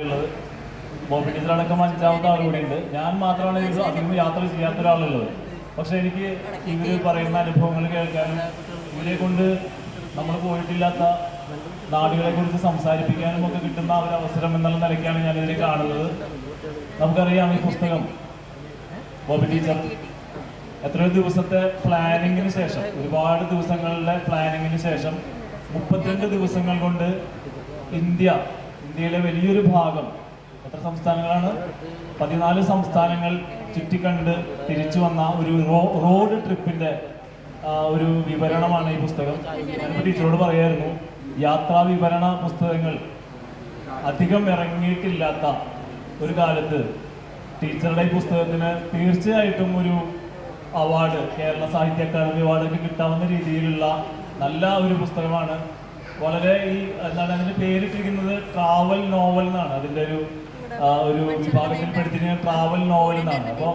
ഉള്ളത്. ബോബി ടീച്ചറടക്കം 5ാമത്തെ ആൾ കൂടിയുണ്ട്. ഞാൻ മാത്രമാണ് അധികം യാത്ര ചെയ്യാത്ത ഒരാളുള്ളത്. പക്ഷെ എനിക്ക് ഇവർ പറയുന്ന അനുഭവങ്ങൾ കേൾക്കാനും ഇവരെ കൊണ്ട് നമ്മൾ പോയിട്ടില്ലാത്ത നാടുകളെ കുറിച്ച് സംസാരിപ്പിക്കാനും ഒക്കെ കിട്ടുന്ന ഒരു അവസരം എന്നുള്ള നിലയ്ക്കാണ് ഞാനിതിൽ കാണുന്നത്. നമുക്കറിയാം, ഈ പുസ്തകം ബോബി ടീച്ചർ എത്രയോ ദിവസത്തെ പ്ലാനിങ്ങിന് ശേഷം, ഒരുപാട് ദിവസങ്ങളുടെ പ്ലാനിങ്ങിന് ശേഷം 32 ദിവസങ്ങൾ കൊണ്ട് ഇന്ത്യയിലെ വലിയൊരു ഭാഗം, എത്ര സംസ്ഥാനങ്ങളാണ്, 14 സംസ്ഥാനങ്ങൾ ചുറ്റിക്കണ്ട് തിരിച്ചു വന്ന ഒരു റോഡ് ട്രിപ്പിന്റെ ഒരു വിവരണമാണ് ഈ പുസ്തകം. ഞാനിപ്പോൾ ടീച്ചറോട് പറയായിരുന്നു, യാത്രാ വിവരണ പുസ്തകങ്ങൾ അധികം ഇറങ്ങിയിട്ടില്ലാത്ത ഒരു കാലത്ത് ടീച്ചറുടെ ഈ പുസ്തകത്തിന് തീർച്ചയായിട്ടും ഒരു അവാർഡ്, കേരള സാഹിത്യ അക്കാദമി അവാർഡൊക്കെ കിട്ടാവുന്ന രീതിയിലുള്ള നല്ല ഒരു പുസ്തകമാണ്. വളരെ എന്താണ് അതിൻ്റെ പേരിട്ടിരിക്കുന്നത്, ട്രാവൽ നോവൽ എന്നാണ്. അതിൻ്റെ ഒരു വിഭാഗത്തിൽപ്പെടുത്തിയിരിക്കുന്ന ട്രാവൽ നോവൽ എന്നാണ്. അപ്പോൾ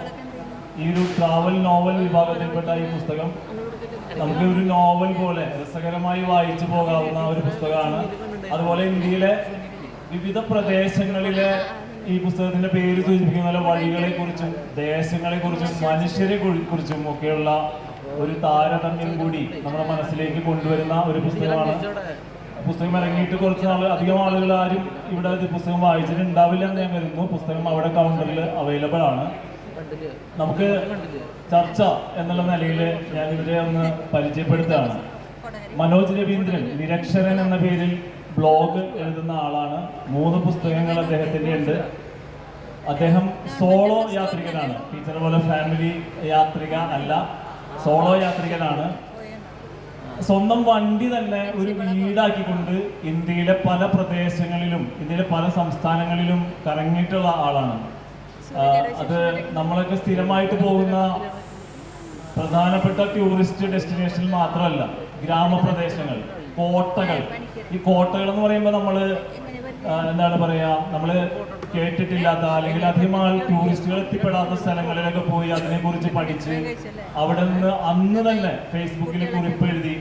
ഈ ഒരു ട്രാവൽ നോവൽ വിഭാഗത്തിൽപ്പെട്ട ഈ പുസ്തകം നമുക്ക് ഒരു നോവൽ പോലെ രസകരമായി വായിച്ചു പോകാവുന്ന ഒരു പുസ്തകമാണ്. അതുപോലെ ഇന്ത്യയിലെ വിവിധ പ്രദേശങ്ങളിലെ, ഈ പുസ്തകത്തിന്റെ പേര് സൂചിപ്പിക്കുന്ന വഴികളെ കുറിച്ചും ദേശങ്ങളെ കുറിച്ചും മനുഷ്യരെ കുറിച്ചും ഒക്കെയുള്ള ഒരു താരതമ്യം കൂടി നമ്മുടെ മനസ്സിലേക്ക് കൊണ്ടുവരുന്ന ഒരു പുസ്തകമാണ്. പുസ്തകം ഇറങ്ങിയിട്ട് കുറച്ച് അധികം ആളുകൾ ആരും ഇവിടെ പുസ്തകം വായിച്ചിട്ടുണ്ടാവില്ല എന്ന് ഞാൻ കരുതുന്നു. പുസ്തകം അവിടെ കൗണ്ടറിൽ അവൈലബിൾ ആണ്. നമുക്ക് ചർച്ച എന്നുള്ള നിലയിൽ ഞാൻ ഇവരെ ഒന്ന് പരിചയപ്പെടുത്തുകയാണ്. മനോജ് രവീന്ദ്രൻ നിരക്ഷരൻ എന്ന പേരിൽ ബ്ലോഗ് എഴുതുന്ന ആളാണ്. 3 പുസ്തകങ്ങൾ അദ്ദേഹത്തിൻ്റെ ഉണ്ട്. അദ്ദേഹം സോളോ യാത്രികനാണ്. ടീച്ചറെ പോലെ ഫാമിലി യാത്രിക അല്ല, സോളോ യാത്രികനാണ്. സ്വന്തം വണ്ടി തന്നെ ഒരു വീടാക്കിക്കൊണ്ട് ഇന്ത്യയിലെ പല പ്രദേശങ്ങളിലും ഇന്ത്യയിലെ പല സംസ്ഥാനങ്ങളിലും കറങ്ങിയിട്ടുള്ള ആളാണ്. അത് നമ്മളൊക്കെ സ്ഥിരമായിട്ട് പോകുന്ന പ്രധാനപ്പെട്ട ടൂറിസ്റ്റ് ഡെസ്റ്റിനേഷനിൽ മാത്രമല്ല, ഗ്രാമപ്രദേശങ്ങൾ, കോട്ടകൾ. ഈ കോട്ടകൾ എന്ന് പറയുമ്പോൾ നമ്മൾ എന്താണ് പറയുക, നമ്മൾ കേട്ടിട്ടില്ലാത്ത അല്ലെങ്കിൽ അധികം ടൂറിസ്റ്റുകൾ എത്തിപ്പെടാത്ത സ്ഥലങ്ങളിലൊക്കെ പോയി അതിനെക്കുറിച്ച് പഠിച്ച് അവിടെ നിന്ന് അന്ന് തന്നെ ഫേസ്ബുക്കിൽ കുറിപ്പ് എഴുതി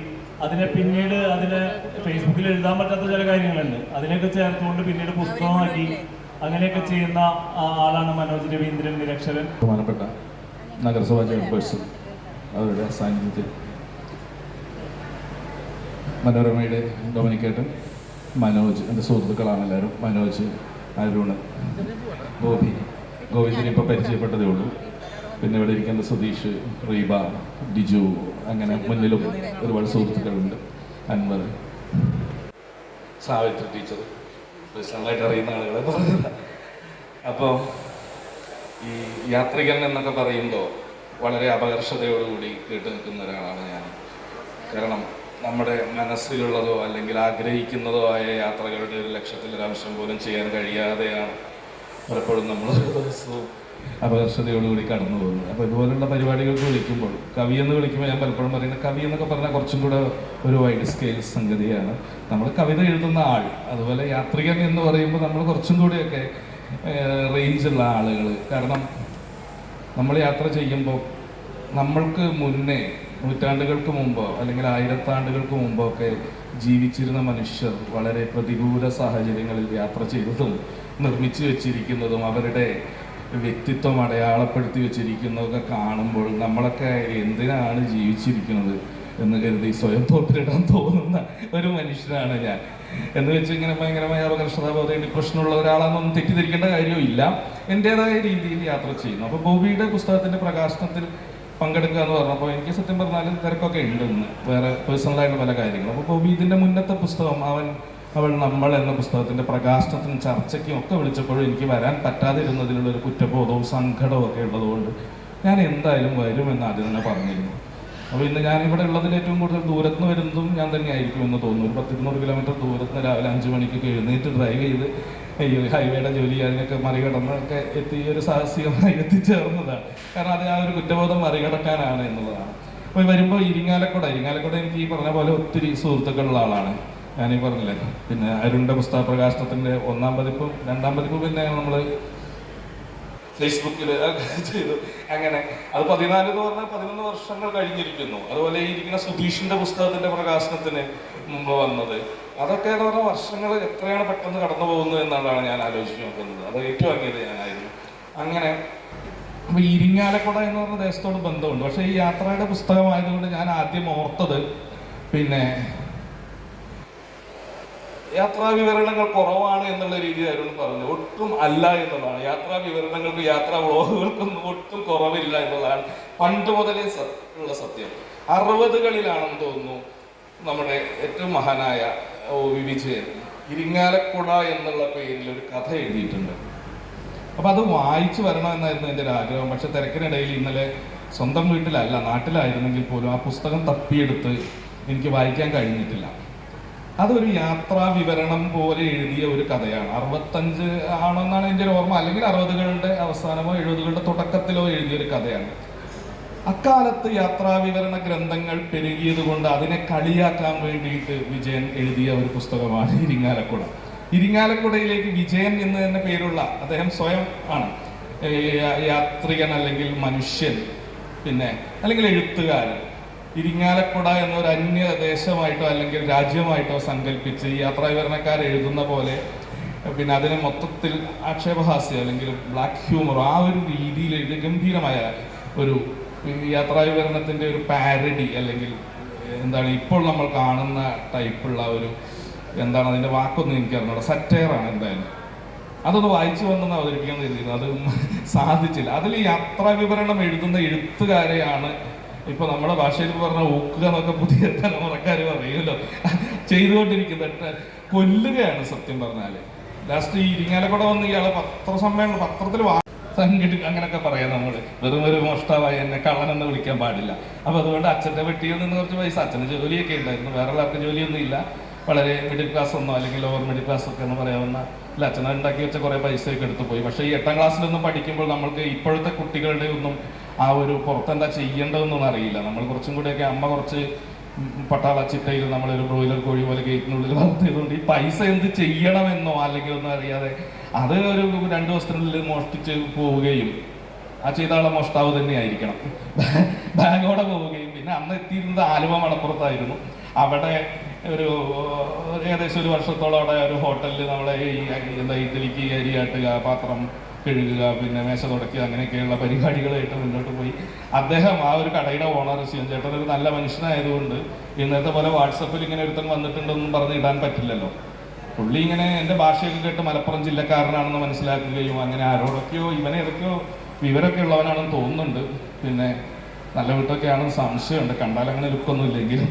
പിന്നീട് ഫേസ്ബുക്കിൽ എഴുതാൻ പറ്റാത്ത ചില കാര്യങ്ങളുണ്ട്, അതിനെയൊക്കെ ചേർത്തുകൊണ്ട് പിന്നീട് പുസ്തകമാക്കി അങ്ങനെയൊക്കെ ചെയ്യുന്ന ആളാണ് മനോജ് രവീന്ദ്രൻ നിരക്ഷരൻ. ബഹുമാനപ്പെട്ട നഗരസഭാ ചെയർപേഴ്സൺ അവരുടെ സാന്നിധ്യത്തിൽ, മനോരമയുടെ ഡൊമിനിക്കേട്ടൻ, മനോജ്, എൻ്റെ സുഹൃത്തുക്കളാണ് എല്ലാവരും, മനോജ്, അരുൺ, ഗോവിന്ദനെ ഇപ്പോൾ പരിചയപ്പെട്ടതേ ഉള്ളൂ. പിന്നെ ഇവിടെ ഇരിക്കുന്ന സുധീഷ്, റീബ, ഡിജു, അങ്ങനെ മുന്നിലും ഒരുപാട് സുഹൃത്തുക്കളുണ്ട്, അൻവർ, സാവിത്രി ടീച്ചർ, പേഴ്സണലായിട്ട് അറിയുന്ന ആളുകളെ പറഞ്ഞില്ല. അപ്പോൾ ഈ യാത്രികൻ എന്നൊക്കെ പറയുമ്പോൾ വളരെ അപകർഷതയോടുകൂടി കേട്ട് നിൽക്കുന്ന ഒരാളാണ് ഞാൻ. കാരണം നമ്മുടെ മനസ്സിലുള്ളതോ അല്ലെങ്കിൽ ആഗ്രഹിക്കുന്നതോ ആയ യാത്രകളുടെ 1,00,000-ൽ-1 പോലും ചെയ്യാൻ കഴിയാതെയാണ് പലപ്പോഴും നമ്മൾ ദിവസവും അപകർഷതയോടുകൂടി കടന്നു പോകുന്നത്. അപ്പോൾ ഇതുപോലുള്ള പരിപാടികൾക്ക് വിളിക്കുമ്പോൾ, കവി എന്ന് വിളിക്കുമ്പോൾ ഞാൻ പലപ്പോഴും പറയുന്നത്, കവി എന്നൊക്കെ പറഞ്ഞാൽ കുറച്ചും കൂടെ ഒരു വൈഡ് സ്കെയിൽ സംഗതിയാണ്. നമ്മൾ കവിത എഴുതുന്ന ആൾ, അതുപോലെ യാത്രികൻ എന്ന് പറയുമ്പോൾ നമ്മൾ കുറച്ചും കൂടിയൊക്കെ റേഞ്ചുള്ള ആളുകൾ. കാരണം നമ്മൾ യാത്ര ചെയ്യുമ്പോൾ നമ്മൾക്ക് മുന്നേ, നൂറ്റാണ്ടുകൾക്ക് മുമ്പോ അല്ലെങ്കിൽ 1000 ആണ്ടുകൾക്ക് മുമ്പോ ഒക്കെ ജീവിച്ചിരുന്ന മനുഷ്യർ വളരെ പ്രതികൂല സാഹചര്യങ്ങളിൽ യാത്ര ചെയ്തതും നിർമ്മിച്ചു വെച്ചിരിക്കുന്നതും അവരുടെ വ്യക്തിത്വം അടയാളപ്പെടുത്തി വെച്ചിരിക്കുന്നതൊക്കെ കാണുമ്പോൾ നമ്മളൊക്കെ എന്തിനാണ് ജീവിച്ചിരിക്കുന്നത് എന്ന് കരുതി സ്വയം തോട്ടിലിടാൻ തോന്നുന്ന ഒരു മനുഷ്യനാണ് ഞാൻ. എന്ന് വെച്ച് ഇങ്ങനെ ഭയങ്കരമായ അപകർഷതാബോധ ഡിപ്രഷനുള്ള ഒരാളാണെന്നൊന്നും തെറ്റിദ്ധരിക്കേണ്ട കാര്യമില്ല. എൻ്റേതായ രീതിയിൽ യാത്ര ചെയ്യുന്നു. അപ്പോൾ ബോബിയുടെ പുസ്തകത്തിൻ്റെ പ്രകാശനത്തിൽ പങ്കെടുക്കുക എന്ന് പറഞ്ഞപ്പോൾ എനിക്ക് സത്യം പറഞ്ഞാൽ തിരക്കൊക്കെ ഉണ്ട് ഇന്ന്, വേറെ പേഴ്സണലായിട്ടുള്ള പല കാര്യങ്ങളും. അപ്പോൾ ബോബി ഇതിൻ്റെ മുന്നത്തെ പുസ്തകം അവൾ നമ്മൾ എന്ന പുസ്തകത്തിൻ്റെ പ്രകാശനത്തിനും ചർച്ചയ്ക്കും ഒക്കെ വിളിച്ചപ്പോഴും എനിക്ക് വരാൻ പറ്റാതിരുന്നതിലുള്ളൊരു കുറ്റബോധവും സങ്കടവും ഒക്കെ ഉള്ളതുകൊണ്ട് ഞാൻ എന്തായാലും വരുമെന്ന് ആദ്യം തന്നെ പറഞ്ഞിരുന്നു. അപ്പോൾ ഇന്ന് ഞാനിവിടെ ഉള്ളതിൽ ഏറ്റവും കൂടുതൽ ദൂരത്ത് നിന്ന് വരുന്നതും ഞാൻ തന്നെ ആയിരിക്കും എന്ന് തോന്നുന്നു. ഒരു 100-200 കിലോമീറ്റർ ദൂരത്ത് നിന്ന് രാവിലെ 5 മണിക്കൊക്കെ എഴുന്നേറ്റ് ഡ്രൈവ് ചെയ്ത് ഹൈവേയുടെ ജോലി അതിനൊക്കെ മറികടന്നൊക്കെ എത്തി ഒരു സാഹസികമായി എത്തിച്ചേർന്നതാണ്. കാരണം അത് ആ ഒരു കുറ്റബോധം മറികടക്കാനാണ് എന്നുള്ളതാണ്. അപ്പോൾ വരുമ്പോൾ ഇരിങ്ങാലക്കുട എനിക്ക് ഈ പറഞ്ഞ പോലെ ഒത്തിരി സുഹൃത്തുക്കളുള്ള ആളാണ്. ഞാനീ പറഞ്ഞില്ലേ, പിന്നെ അരുണിൻ്റെ പുസ്തക പ്രകാശനത്തിൻ്റെ 1ാം പതിപ്പും 2ാം പതിപ്പും പിന്നെ നമ്മൾ ഫേസ്ബുക്കിൽ ചെയ്തു. അങ്ങനെ അത് 14 എന്ന് പറഞ്ഞാൽ 11 വർഷങ്ങൾ കഴിഞ്ഞിരിക്കുന്നു. അതുപോലെ ഈ ഇരിക്കുന്ന സുധീഷിൻ്റെ പുസ്തകത്തിൻ്റെ പ്രകാശനത്തിന് മുമ്പ് വന്നത് അതൊക്കെ എന്ന് പറഞ്ഞാൽ വർഷങ്ങൾ എത്രയാണ് പെട്ടെന്ന് കടന്നു പോകുന്നത് എന്നുള്ളതാണ് ഞാൻ ആലോചിച്ച് നോക്കുന്നത്. അത് ഏറ്റുവാങ്ങിയത് ഞാനായിരുന്നു. അങ്ങനെ അപ്പോൾ ഇരിങ്ങാലക്കുട എന്ന് പറഞ്ഞ ദേശത്തോട് ബന്ധമുണ്ട്. പക്ഷേ ഈ യാത്രയുടെ പുസ്തകമായതുകൊണ്ട് ഞാൻ ആദ്യം ഓർത്തത് പിന്നെ യാത്രാ വിവരണങ്ങൾ കുറവാണ് എന്നുള്ള രീതിയായിരുന്നു പറഞ്ഞു. ഒട്ടും അല്ല എന്നുള്ളതാണ്. യാത്രാ വിവരണങ്ങൾക്ക് യാത്രാ വ്ളോഗുകൾക്കൊന്നും ഒട്ടും കുറവില്ല എന്നുള്ളതാണ് പണ്ട് മുതലേ ഉള്ള സത്യം. 60കളിലാണെന്ന് തോന്നുന്നു നമ്മുടെ ഏറ്റവും മഹാനായ OV വിജയൻ ഇരിങ്ങാലക്കുട എന്നുള്ള പേരിൽ ഒരു കഥ എഴുതിയിട്ടുണ്ട്. അപ്പം അത് വായിച്ചു വരണമെന്നായിരുന്നു എൻ്റെ ഒരു ആഗ്രഹം. പക്ഷെ തിരക്കിനിടയിൽ ഇന്നലെ സ്വന്തം വീട്ടിലല്ല, നാട്ടിലായിരുന്നെങ്കിൽ പോലും ആ പുസ്തകം തപ്പിയെടുത്ത് എനിക്ക് വായിക്കാൻ കഴിഞ്ഞിട്ടില്ല. അതൊരു യാത്രാ വിവരണം പോലെ എഴുതിയ ഒരു കഥയാണ്. 65 ആണെന്നാണ് എൻ്റെ ഒരു ഓർമ്മ, അല്ലെങ്കിൽ 60കളുടെ അവസാനമോ 70കളുടെ തുടക്കത്തിലോ എഴുതിയൊരു കഥയാണ്. അക്കാലത്ത് യാത്രാ വിവരണ ഗ്രന്ഥങ്ങൾ പെരുകിയത് കൊണ്ട് അതിനെ കളിയാക്കാൻ വേണ്ടിയിട്ട് വിജയൻ എഴുതിയ ഒരു പുസ്തകമാണ് ഇരിങ്ങാലക്കുട. ഇരിങ്ങാലക്കുടയിലേക്ക് വിജയൻ എന്ന് തന്നെ പേരുള്ള അദ്ദേഹം സ്വയം ആണ് യാത്രികൻ, അല്ലെങ്കിൽ മനുഷ്യൻ, പിന്നെ അല്ലെങ്കിൽ എഴുത്തുകാരൻ. ഇരിങ്ങാലക്കുട എന്നൊരു അന്യദേശമായിട്ടോ അല്ലെങ്കിൽ രാജ്യമായിട്ടോ സങ്കല്പിച്ച് ഈ യാത്രാ വിവരണക്കാർ എഴുതുന്ന പോലെ പിന്നെ അതിനെ മൊത്തത്തിൽ ആക്ഷേപഹാസ്യം അല്ലെങ്കിൽ ബ്ലാക്ക് ഹ്യൂമർ ആ ഒരു രീതിയിൽ എഴുതിയ ഗംഭീരമായ ഒരു യാത്രാ വിവരണത്തിൻ്റെ ഒരു പാരഡി, അല്ലെങ്കിൽ എന്താണ് ഇപ്പോൾ നമ്മൾ കാണുന്ന ടൈപ്പുള്ള ഒരു എന്താണ് അതിൻ്റെ വാക്കൊന്നും എനിക്കറിഞ്ഞൂടാ, സറ്റയറാണ് എന്തായാലും. അതൊന്ന് വായിച്ചു വന്നെന്ന് അവതരിപ്പിക്കാൻ കരുതിയിരുന്നു, അത് സാധിച്ചില്ല. അതിൽ യാത്രാ വിവരണം എഴുതുന്ന എഴുത്തുകാരെയാണ് ഇപ്പൊ നമ്മുടെ ഭാഷയിൽ പറഞ്ഞ ഊക്കുക എന്നൊക്കെ പുതിയ തലമുറക്കാർ പറയുമല്ലോ ചെയ്തുകൊണ്ടിരിക്കുന്നത്. കൊല്ലുകയാണ് സത്യം പറഞ്ഞാല്. ലാസ്റ്റ് ഈ ഇരിങ്ങാലക്കുട വന്ന് ഇയാളെ പത്രസമ്മേളനം പത്രത്തിൽ സംഘടിക്കും അങ്ങനെയൊക്കെ പറയാം. നമ്മള് വെറും ഒരു മോഷ്ടാവായി എന്നെ കള്ളനെന്ന് വിളിക്കാൻ പാടില്ല. അപ്പൊ അതുകൊണ്ട് അച്ഛൻ്റെ വെട്ടിയിൽ നിന്ന് കുറച്ച് പൈസ, അച്ഛന് ജോലിയൊക്കെ ഉണ്ടായിരുന്നു, വേറെ ആർക്കും ജോലിയൊന്നും ഇല്ല, വളരെ മിഡിൽ ക്ലാസ് ഒന്നോ അല്ലെങ്കിൽ ലോവർ മിഡിൽ ക്ലാസ് ഒക്കെ എന്ന് പറയാവുന്ന അല്ല, അച്ഛനെ ഉണ്ടാക്കി വെച്ച കുറേ പൈസയൊക്കെ എടുത്തു പോയി. പക്ഷേ ഈ 8ാം ക്ലാസ്സിലൊന്നും പഠിക്കുമ്പോൾ നമ്മൾക്ക് ഇപ്പോഴത്തെ കുട്ടികളുടെ ഒന്നും ആ ഒരു പുറത്തെന്താ ചെയ്യേണ്ടതെന്നൊന്നും അറിയില്ല. നമ്മൾ കുറച്ചും കൂടിയൊക്കെ അമ്മ കുറച്ച് പട്ടാള ചിട്ടയിൽ നമ്മളൊരു ബ്രോയിലർ കോഴി പോലെ ഗേറ്റിനുള്ളിൽ വളർത്തിയതുകൊണ്ട് ഈ പൈസ എന്ത് ചെയ്യണമെന്നോ അല്ലെങ്കിൽ ഒന്നും അറിയാതെ അത് ഒരു 2 ദിവസത്തിനുള്ളിൽ മോഷ്ടിച്ച് പോവുകയും ആ ചെയ്ത ആളെ മോഷ്ടാവ് തന്നെ ആയിരിക്കണം, ബാഗോടെ പോവുകയും പിന്നെ അന്ന് എത്തിയിരുന്നത് ആലുവ മണപ്പുറത്തായിരുന്നു. അവിടെ ഏകദേശം 1 വർഷത്തോളം അവിടെ ഒരു ഹോട്ടലിൽ നമ്മളെ ഈ എന്താ ഇഡ്ഡലിക്ക് അരി ആട്ടുക, പാത്രം കഴുകുക, പിന്നെ മേശ തുടയ്ക്കുക, അങ്ങനെയൊക്കെയുള്ള പരിപാടികളായിട്ട് മുന്നോട്ട് പോയി. അദ്ദേഹം ആ ഒരു കടയുടെ ഓണർ ചേട്ടൻ ഒരു നല്ല മനുഷ്യനായതുകൊണ്ട് ഇന്നത്തെ പോലെ വാട്സപ്പിൽ ഇങ്ങനെ ഒരുത്തൻ വന്നിട്ടുണ്ടെന്നും പറഞ്ഞ് ഇടാൻ പറ്റില്ലല്ലോ. പുള്ളി ഇങ്ങനെ എൻ്റെ ഭാഷയൊക്കെ കേട്ട് മലപ്പുറം ജില്ലക്കാരനാണെന്ന് മനസ്സിലാക്കുകയും അങ്ങനെ ആരോടൊക്കെയോ ഇവനെ ഏതൊക്കെയോ വിവരമൊക്കെ ഉള്ളവനാണെന്ന് തോന്നുന്നുണ്ട്. പിന്നെ നല്ല വീട്ടൊക്കെയാണെന്ന് സംശയമുണ്ട്, കണ്ടാൽ അങ്ങനെ ലുക്കൊന്നും ഇല്ലെങ്കിലും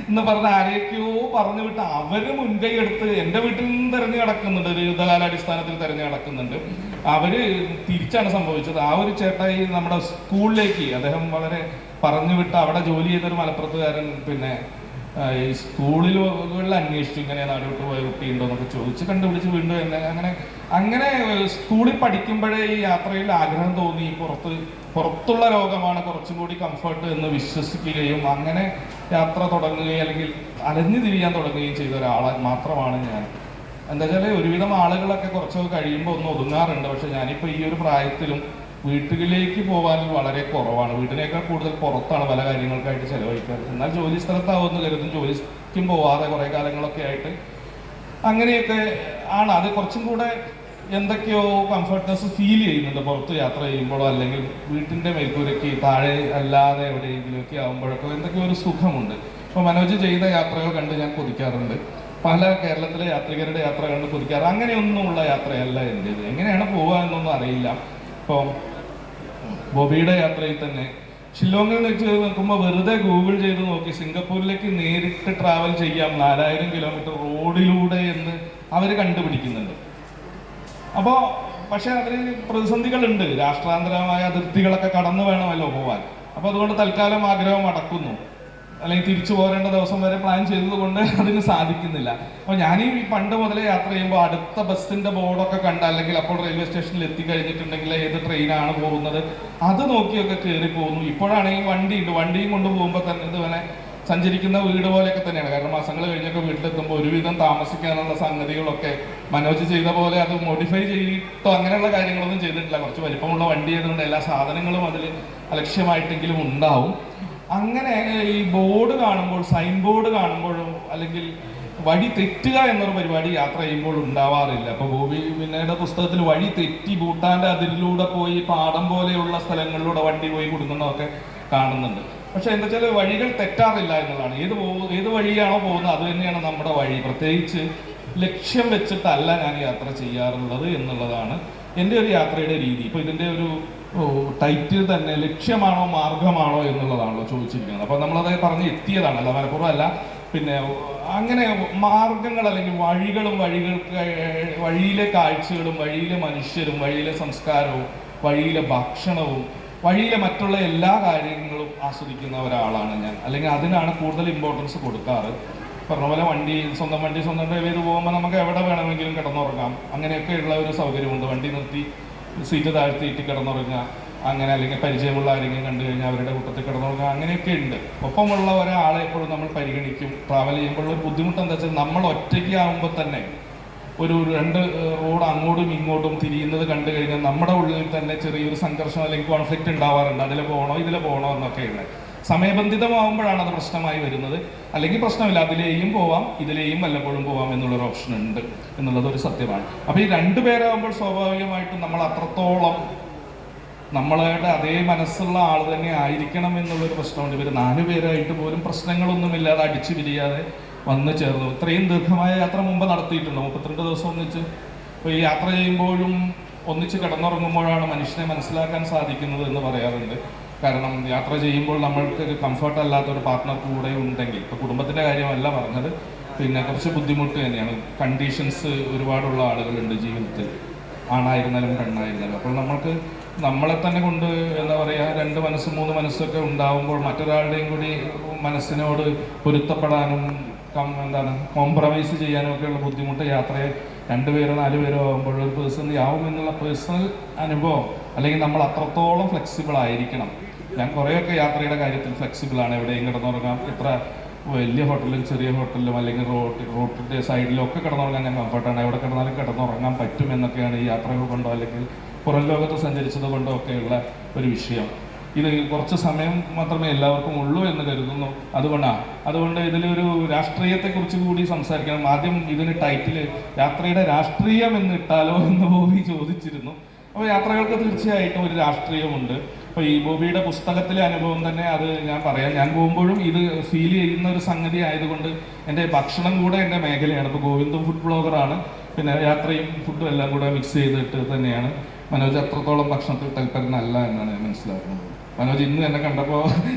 എന്ന് പറഞ്ഞ ആരെയൊക്കെയോ പറഞ്ഞു വിട്ട് അവര് മുൻകൈ എടുത്ത് എൻ്റെ വീട്ടിൽ നിന്ന് തെരഞ്ഞു കിടക്കുന്നുണ്ട്, ഒരു യുദ്ധകാലാടിസ്ഥാനത്തിൽ തെരഞ്ഞു കിടക്കുന്നുണ്ട്. അവര് തിരിച്ചാണ് സംഭവിച്ചത്. ആ ഒരു ചേട്ടായി നമ്മുടെ സ്കൂളിലേക്ക് അദ്ദേഹം വളരെ പറഞ്ഞു വിട്ട് അവിടെ ജോലി ചെയ്തൊരു മലപ്പുറത്തുകാരൻ പിന്നെ ഈ സ്കൂളിൽ അന്വേഷിച്ചു ഇങ്ങനെ നാടുവിട്ട് പോയ കുട്ടിയുണ്ടോ എന്നൊക്കെ ചോദിച്ച് കണ്ടുപിടിച്ച് വീണ്ടും എന്നെ അങ്ങനെ സ്കൂളിൽ പഠിക്കുമ്പോഴേ ഈ യാത്രയിൽ ആഗ്രഹം തോന്നി. പുറത്തുള്ള ലോകമാണ് കുറച്ചും കൂടി കംഫർട്ട് എന്ന് വിശ്വസിക്കുകയും അങ്ങനെ യാത്ര തുടങ്ങുകയും അല്ലെങ്കിൽ അലഞ്ഞു തിരിയാൻ തുടങ്ങുകയും ചെയ്ത ഒരാളെ മാത്രമാണ് ഞാൻ. എന്താ വെച്ചാൽ ഒരുവിധം ആളുകളൊക്കെ കുറച്ചൊക്കെ കഴിയുമ്പോൾ ഒന്ന് ഒതുങ്ങാറുണ്ട്. പക്ഷെ ഞാനിപ്പോൾ ഈ ഒരു പ്രായത്തിലും വീട്ടിലേക്ക് പോകാൻ വളരെ കുറവാണ്. വീട്ടിനേക്കാൾ കൂടുതൽ പുറത്താണ് പല കാര്യങ്ങൾക്കായിട്ട് ചിലവഴിക്കാറ്. എന്നാൽ ജോലി സ്ഥലത്താവുമെന്ന് കരുതും, ജോലിക്കും പോവാതെ കുറേ കാലങ്ങളൊക്കെ ആയിട്ട് അങ്ങനെയൊക്കെ ആണ്. അത് കുറച്ചും കൂടെ എന്തൊക്കെയോ കംഫർട്ട്നെസ് ഫീൽ ചെയ്യുന്നുണ്ട് പുറത്ത് യാത്ര ചെയ്യുമ്പോഴോ അല്ലെങ്കിൽ വീട്ടിൻ്റെ മേൽക്കൂരയ്ക്ക് താഴെ അല്ലാതെ എവിടെയെങ്കിലുമൊക്കെ ആകുമ്പോഴൊക്കെ എന്തൊക്കെയോ ഒരു സുഖമുണ്ട്. ഇപ്പോൾ മനോജ് ചെയ്ത യാത്രകൾ കണ്ട് ഞാൻ കൊതിക്കാറുണ്ട്, പല കേരളത്തിലെ യാത്രികരുടെ യാത്ര കണ്ട് കൊതിക്കാറ്. അങ്ങനെയൊന്നുമുള്ള യാത്രയല്ല എൻ്റേത്. എങ്ങനെയാണ് പോവുക എന്നൊന്നും അറിയില്ല. ഇപ്പോൾ ബോബിയുടെ യാത്രയിൽ തന്നെ ഷില്ലോങ്ങിൽ വെച്ച് നോക്കുമ്പോൾ വെറുതെ ഗൂഗിൾ ചെയ്ത് നോക്കി സിംഗപ്പൂരിലേക്ക് നേരിട്ട് ട്രാവൽ ചെയ്യാം 4000 കിലോമീറ്റർ റോഡിലൂടെ എന്ന് അവർ കണ്ടുപിടിക്കുന്നുണ്ട്. അപ്പോൾ പക്ഷെ അതിന് പ്രതിസന്ധികളുണ്ട്, രാഷ്ട്രാന്തരമായ അതിർത്തികളൊക്കെ കടന്നു വേണമല്ലോ പോവാൻ. അപ്പോൾ അതുകൊണ്ട് തൽക്കാലം ആഗ്രഹം അടക്കുന്നു, അല്ലെങ്കിൽ തിരിച്ചു പോരേണ്ട ദിവസം വരെ പ്ലാൻ ചെയ്തതുകൊണ്ട് അതിന് സാധിക്കുന്നില്ല. അപ്പോൾ ഞാൻ ഈ പണ്ട് മുതലേ യാത്ര ചെയ്യുമ്പോൾ അടുത്ത ബസ്സിന്റെ ബോർഡൊക്കെ കണ്ട അല്ലെങ്കിൽ അപ്പോൾ റെയിൽവേ സ്റ്റേഷനിൽ എത്തിക്കഴിഞ്ഞിട്ടുണ്ടെങ്കിൽ ഏത് ട്രെയിനാണ് പോകുന്നത് അത് നോക്കിയൊക്കെ കയറി പോകുന്നു. ഇപ്പോഴാണെങ്കിൽ വണ്ടിയും കൊണ്ട് പോകുമ്പോൾ തന്നെ ഇതുപോലെ സഞ്ചരിക്കുന്ന വീട് പോലെയൊക്കെ തന്നെയാണ്. കാരണം മാസങ്ങൾ കഴിഞ്ഞൊക്കെ വീട്ടിലെത്തുമ്പോൾ ഒരുവിധം താമസിക്കാനുള്ള സംഗതികളൊക്കെ മനോജ് ചെയ്ത പോലെ അത് മോഡിഫൈ ചെയ്തിട്ടോ അങ്ങനെയുള്ള കാര്യങ്ങളൊന്നും ചെയ്തിട്ടില്ല. കുറച്ച് വലിപ്പമുള്ള വണ്ടി ആയതുകൊണ്ട് എല്ലാ സാധനങ്ങളും അതിൽ അലക്ഷ്യമായിട്ടെങ്കിലും ഉണ്ടാവും. അങ്ങനെ ഈ ബോർഡ് കാണുമ്പോൾ, സൈൻ ബോർഡ് കാണുമ്പോഴും അല്ലെങ്കിൽ വഴി തെറ്റുക എന്നൊരു പരിപാടി യാത്ര ചെയ്യുമ്പോൾ ഉണ്ടാവാറില്ല. അപ്പോൾ ബോബി പിന്നീട് പുസ്തകത്തിൽ വഴി തെറ്റി ഭൂട്ടാന്റെ അതിരിലൂടെ പോയി പാടം പോലെയുള്ള സ്ഥലങ്ങളിലൂടെ വണ്ടി പോയി കൊടുക്കുന്നതൊക്കെ കാണുന്നുണ്ട്. പക്ഷെ എന്താ വെച്ചാൽ വഴികൾ തെറ്റാറില്ല എന്നുള്ളതാണ്. ഏത് വഴിയാണോ പോകുന്നത് അത് തന്നെയാണ് നമ്മുടെ വഴി. പ്രത്യേകിച്ച് ലക്ഷ്യം വെച്ചിട്ടല്ല ഞാൻ യാത്ര ചെയ്യാറുള്ളത് എന്നുള്ളതാണ് എൻ്റെ ഒരു യാത്രയുടെ രീതി. ഇപ്പോൾ ഇതിൻ്റെ ഒരു ടൈറ്റിൽ തന്നെ ലക്ഷ്യമാണോ മാർഗമാണോ എന്നുള്ളതാണല്ലോ ചോദിച്ചിരിക്കുന്നത്. അപ്പോൾ നമ്മളത് പറഞ്ഞ് എത്തിയതാണ്, അല്ല മനഃപൂർവ്വം അല്ല. പിന്നെ അങ്ങനെ മാർഗങ്ങൾ അല്ലെങ്കിൽ വഴിയിലെ കാഴ്ചകളും വഴിയിലെ മനുഷ്യരും വഴിയിലെ സംസ്കാരവും വഴിയിലെ ഭക്ഷണവും വഴിയിലെ മറ്റുള്ള എല്ലാ കാര്യങ്ങളും ആസ്വദിക്കുന്ന ഒരാളാണ് ഞാൻ. അല്ലെങ്കിൽ അതിനാണ് കൂടുതൽ ഇമ്പോർട്ടൻസ് കൊടുക്കാറ്. പറഞ്ഞ പോലെ സ്വന്തം വണ്ടി സ്വന്തം ഡ്രൈവ് ചെയ്ത് പോകുമ്പോൾ നമുക്ക് എവിടെ വേണമെങ്കിലും കിടന്നുറങ്ങാം. അങ്ങനെയൊക്കെയുള്ള ഒരു സൗകര്യമുണ്ട്. വണ്ടി നിർത്തി സീറ്റ് താഴ്ത്തിയിട്ട് കിടന്നുറങ്ങുക, അങ്ങനെ അല്ലെങ്കിൽ പരിചയമുള്ള ആരെങ്കിലും കണ്ടു കഴിഞ്ഞാൽ അവരുടെ കൂട്ടത്തിൽ കിടന്നുറങ്ങുക, അങ്ങനെയൊക്കെ ഉണ്ട്. ഒപ്പമുള്ള ഒരാളെ എപ്പോഴും നമ്മൾ പരിഗണിക്കും. ട്രാവൽ ചെയ്യുമ്പോൾ ഒരു ബുദ്ധിമുട്ട് എന്താ വെച്ചാൽ നമ്മൾ ഒറ്റയ്ക്ക് ആകുമ്പോൾ തന്നെ ഒരു 2 റോഡ് അങ്ങോട്ടും ഇങ്ങോട്ടും തിരിയുന്നത് കണ്ടു കഴിഞ്ഞാൽ നമ്മുടെ ഉള്ളിൽ തന്നെ ചെറിയൊരു സംഘർഷം അല്ലെങ്കിൽ കോൺഫ്ലിക്റ്റ് ഉണ്ടാവാറുണ്ട്. അതിൽ പോകണോ ഇതിൽ പോകണോ എന്നൊക്കെയുണ്ട്. സമയബന്ധിതമാകുമ്പോഴാണ് അത് പ്രശ്നമായി വരുന്നത്. അല്ലെങ്കിൽ പ്രശ്നമില്ല, അതിലെയും പോവാം ഇതിലെയും വല്ലപ്പോഴും പോവാം എന്നുള്ളൊരു ഓപ്ഷൻ ഉണ്ട് എന്നുള്ളത് ഒരു സത്യമാണ്. അപ്പോൾ ഈ 2 പേരാകുമ്പോൾ സ്വാഭാവികമായിട്ടും നമ്മൾ അത്രത്തോളം നമ്മളുടെ അതേ മനസ്സുള്ള ആൾ തന്നെ ആയിരിക്കണം എന്നുള്ളൊരു പ്രശ്നമുണ്ട്. ഇവർ 4 പേരായിട്ട് പോലും പ്രശ്നങ്ങളൊന്നുമില്ലാതെ അടിച്ചു പിരിയാതെ വന്നു ചേർന്നു. ഇത്രയും ദീർഘമായ യാത്ര മുമ്പ് നടത്തിയിട്ടുണ്ട്, 32 ദിവസം ഒന്നിച്ച്. അപ്പോൾ ഈ യാത്ര ചെയ്യുമ്പോഴും ഒന്നിച്ച് കിടന്നുറങ്ങുമ്പോഴാണ് മനുഷ്യനെ മനസ്സിലാക്കാൻ സാധിക്കുന്നത് എന്ന് പറയാറുണ്ട്. കാരണം യാത്ര ചെയ്യുമ്പോൾ നമ്മൾക്ക് കംഫർട്ട് അല്ലാത്തൊരു പാർട്ട്ണർ കൂടെ ഉണ്ടെങ്കിൽ, ഇപ്പോൾ കുടുംബത്തിൻ്റെ കാര്യമല്ല പറഞ്ഞത്, പിന്നെ കുറച്ച് ബുദ്ധിമുട്ട് തന്നെയാണ്. കണ്ടീഷൻസ് ഒരുപാടുള്ള ആളുകളുണ്ട് ജീവിതത്തിൽ, ആണായിരുന്നാലും പെണ്ണായിരുന്നാലും. അപ്പോൾ നമ്മൾക്ക് നമ്മളെ തന്നെ കൊണ്ട് എന്താ പറയുക 2 മനസ്സും 3 മനസ്സൊക്കെ ഉണ്ടാവുമ്പോൾ മറ്റൊരാളുടെയും കൂടി മനസ്സിനോട് പൊരുത്തപ്പെടാനും കോംപ്രമൈസ് ചെയ്യാനും ഒക്കെയുള്ള ബുദ്ധിമുട്ട് യാത്രയെ 2 പേരോ 4 പേരോ ആകുമ്പോൾ ഒരു പേഴ്സണലി ആവും എന്നുള്ള പേഴ്സണൽ അനുഭവം. അല്ലെങ്കിൽ നമ്മൾ അത്രത്തോളം ഫ്ലെക്സിബിൾ ആയിരിക്കണം. ഞാൻ കുറേയൊക്കെ യാത്രയുടെ കാര്യത്തിൽ ഫ്ലെക്സിബിളാണ്. എവിടെയും കിടന്നുറങ്ങാം. എത്ര വലിയ ഹോട്ടലിലും ചെറിയ ഹോട്ടലിലും അല്ലെങ്കിൽ റോഡിൻ്റെ സൈഡിലും ഒക്കെ കിടന്നുറങ്ങാൻ ഞാൻ കംഫർട്ടാണ്. എവിടെ കിടന്നാലും കിടന്നുറങ്ങാൻ പറ്റും എന്നൊക്കെയാണ് ഈ യാത്രകൾ കൊണ്ടോ അല്ലെങ്കിൽ പുറം ലോകത്ത് സഞ്ചരിച്ചത് കൊണ്ടോ ഒക്കെയുള്ള ഒരു വിഷയം. ഇത് കുറച്ച് സമയം മാത്രമേ എല്ലാവർക്കും ഉള്ളൂ എന്ന് കരുതുന്നു. അതുകൊണ്ട് ഇതിലൊരു രാഷ്ട്രീയത്തെക്കുറിച്ച് കൂടി സംസാരിക്കണം. ആദ്യം ഇതിന് ടൈറ്റിൽ യാത്രയുടെ രാഷ്ട്രീയം എന്ന് ഇട്ടാലോ എന്ന് ബോബി ചോദിച്ചിരുന്നു. അപ്പോൾ യാത്രകൾക്ക് തീർച്ചയായിട്ടും ഒരു രാഷ്ട്രീയമുണ്ട്. അപ്പോൾ ഈ ബോബിയുടെ പുസ്തകത്തിലെ അനുഭവം തന്നെ അത് ഞാൻ പറയാം. ഞാൻ പോകുമ്പോഴും ഇത് ഫീൽ ചെയ്യുന്ന ഒരു സംഗതി ആയതുകൊണ്ട് എൻ്റെ ഭക്ഷണം കൂടെ എൻ്റെ മേഖലയാണ്. ഇപ്പോൾ ഗോവിന്ദും ഫുഡ് ബ്ലോഗറാണ്. പിന്നെ യാത്രയും ഫുഡും എല്ലാം കൂടെ മിക്സ് ചെയ്തിട്ട് തന്നെയാണ്. മനോജ് അത്രത്തോളം ഭക്ഷണത്തിൽ തൽപരനല്ല എന്നാണ് ഞാൻ മനസ്സിലാക്കുന്നത്. മനോജ് ഇന്ന് എന്നെ കണ്ടപ്പോൾ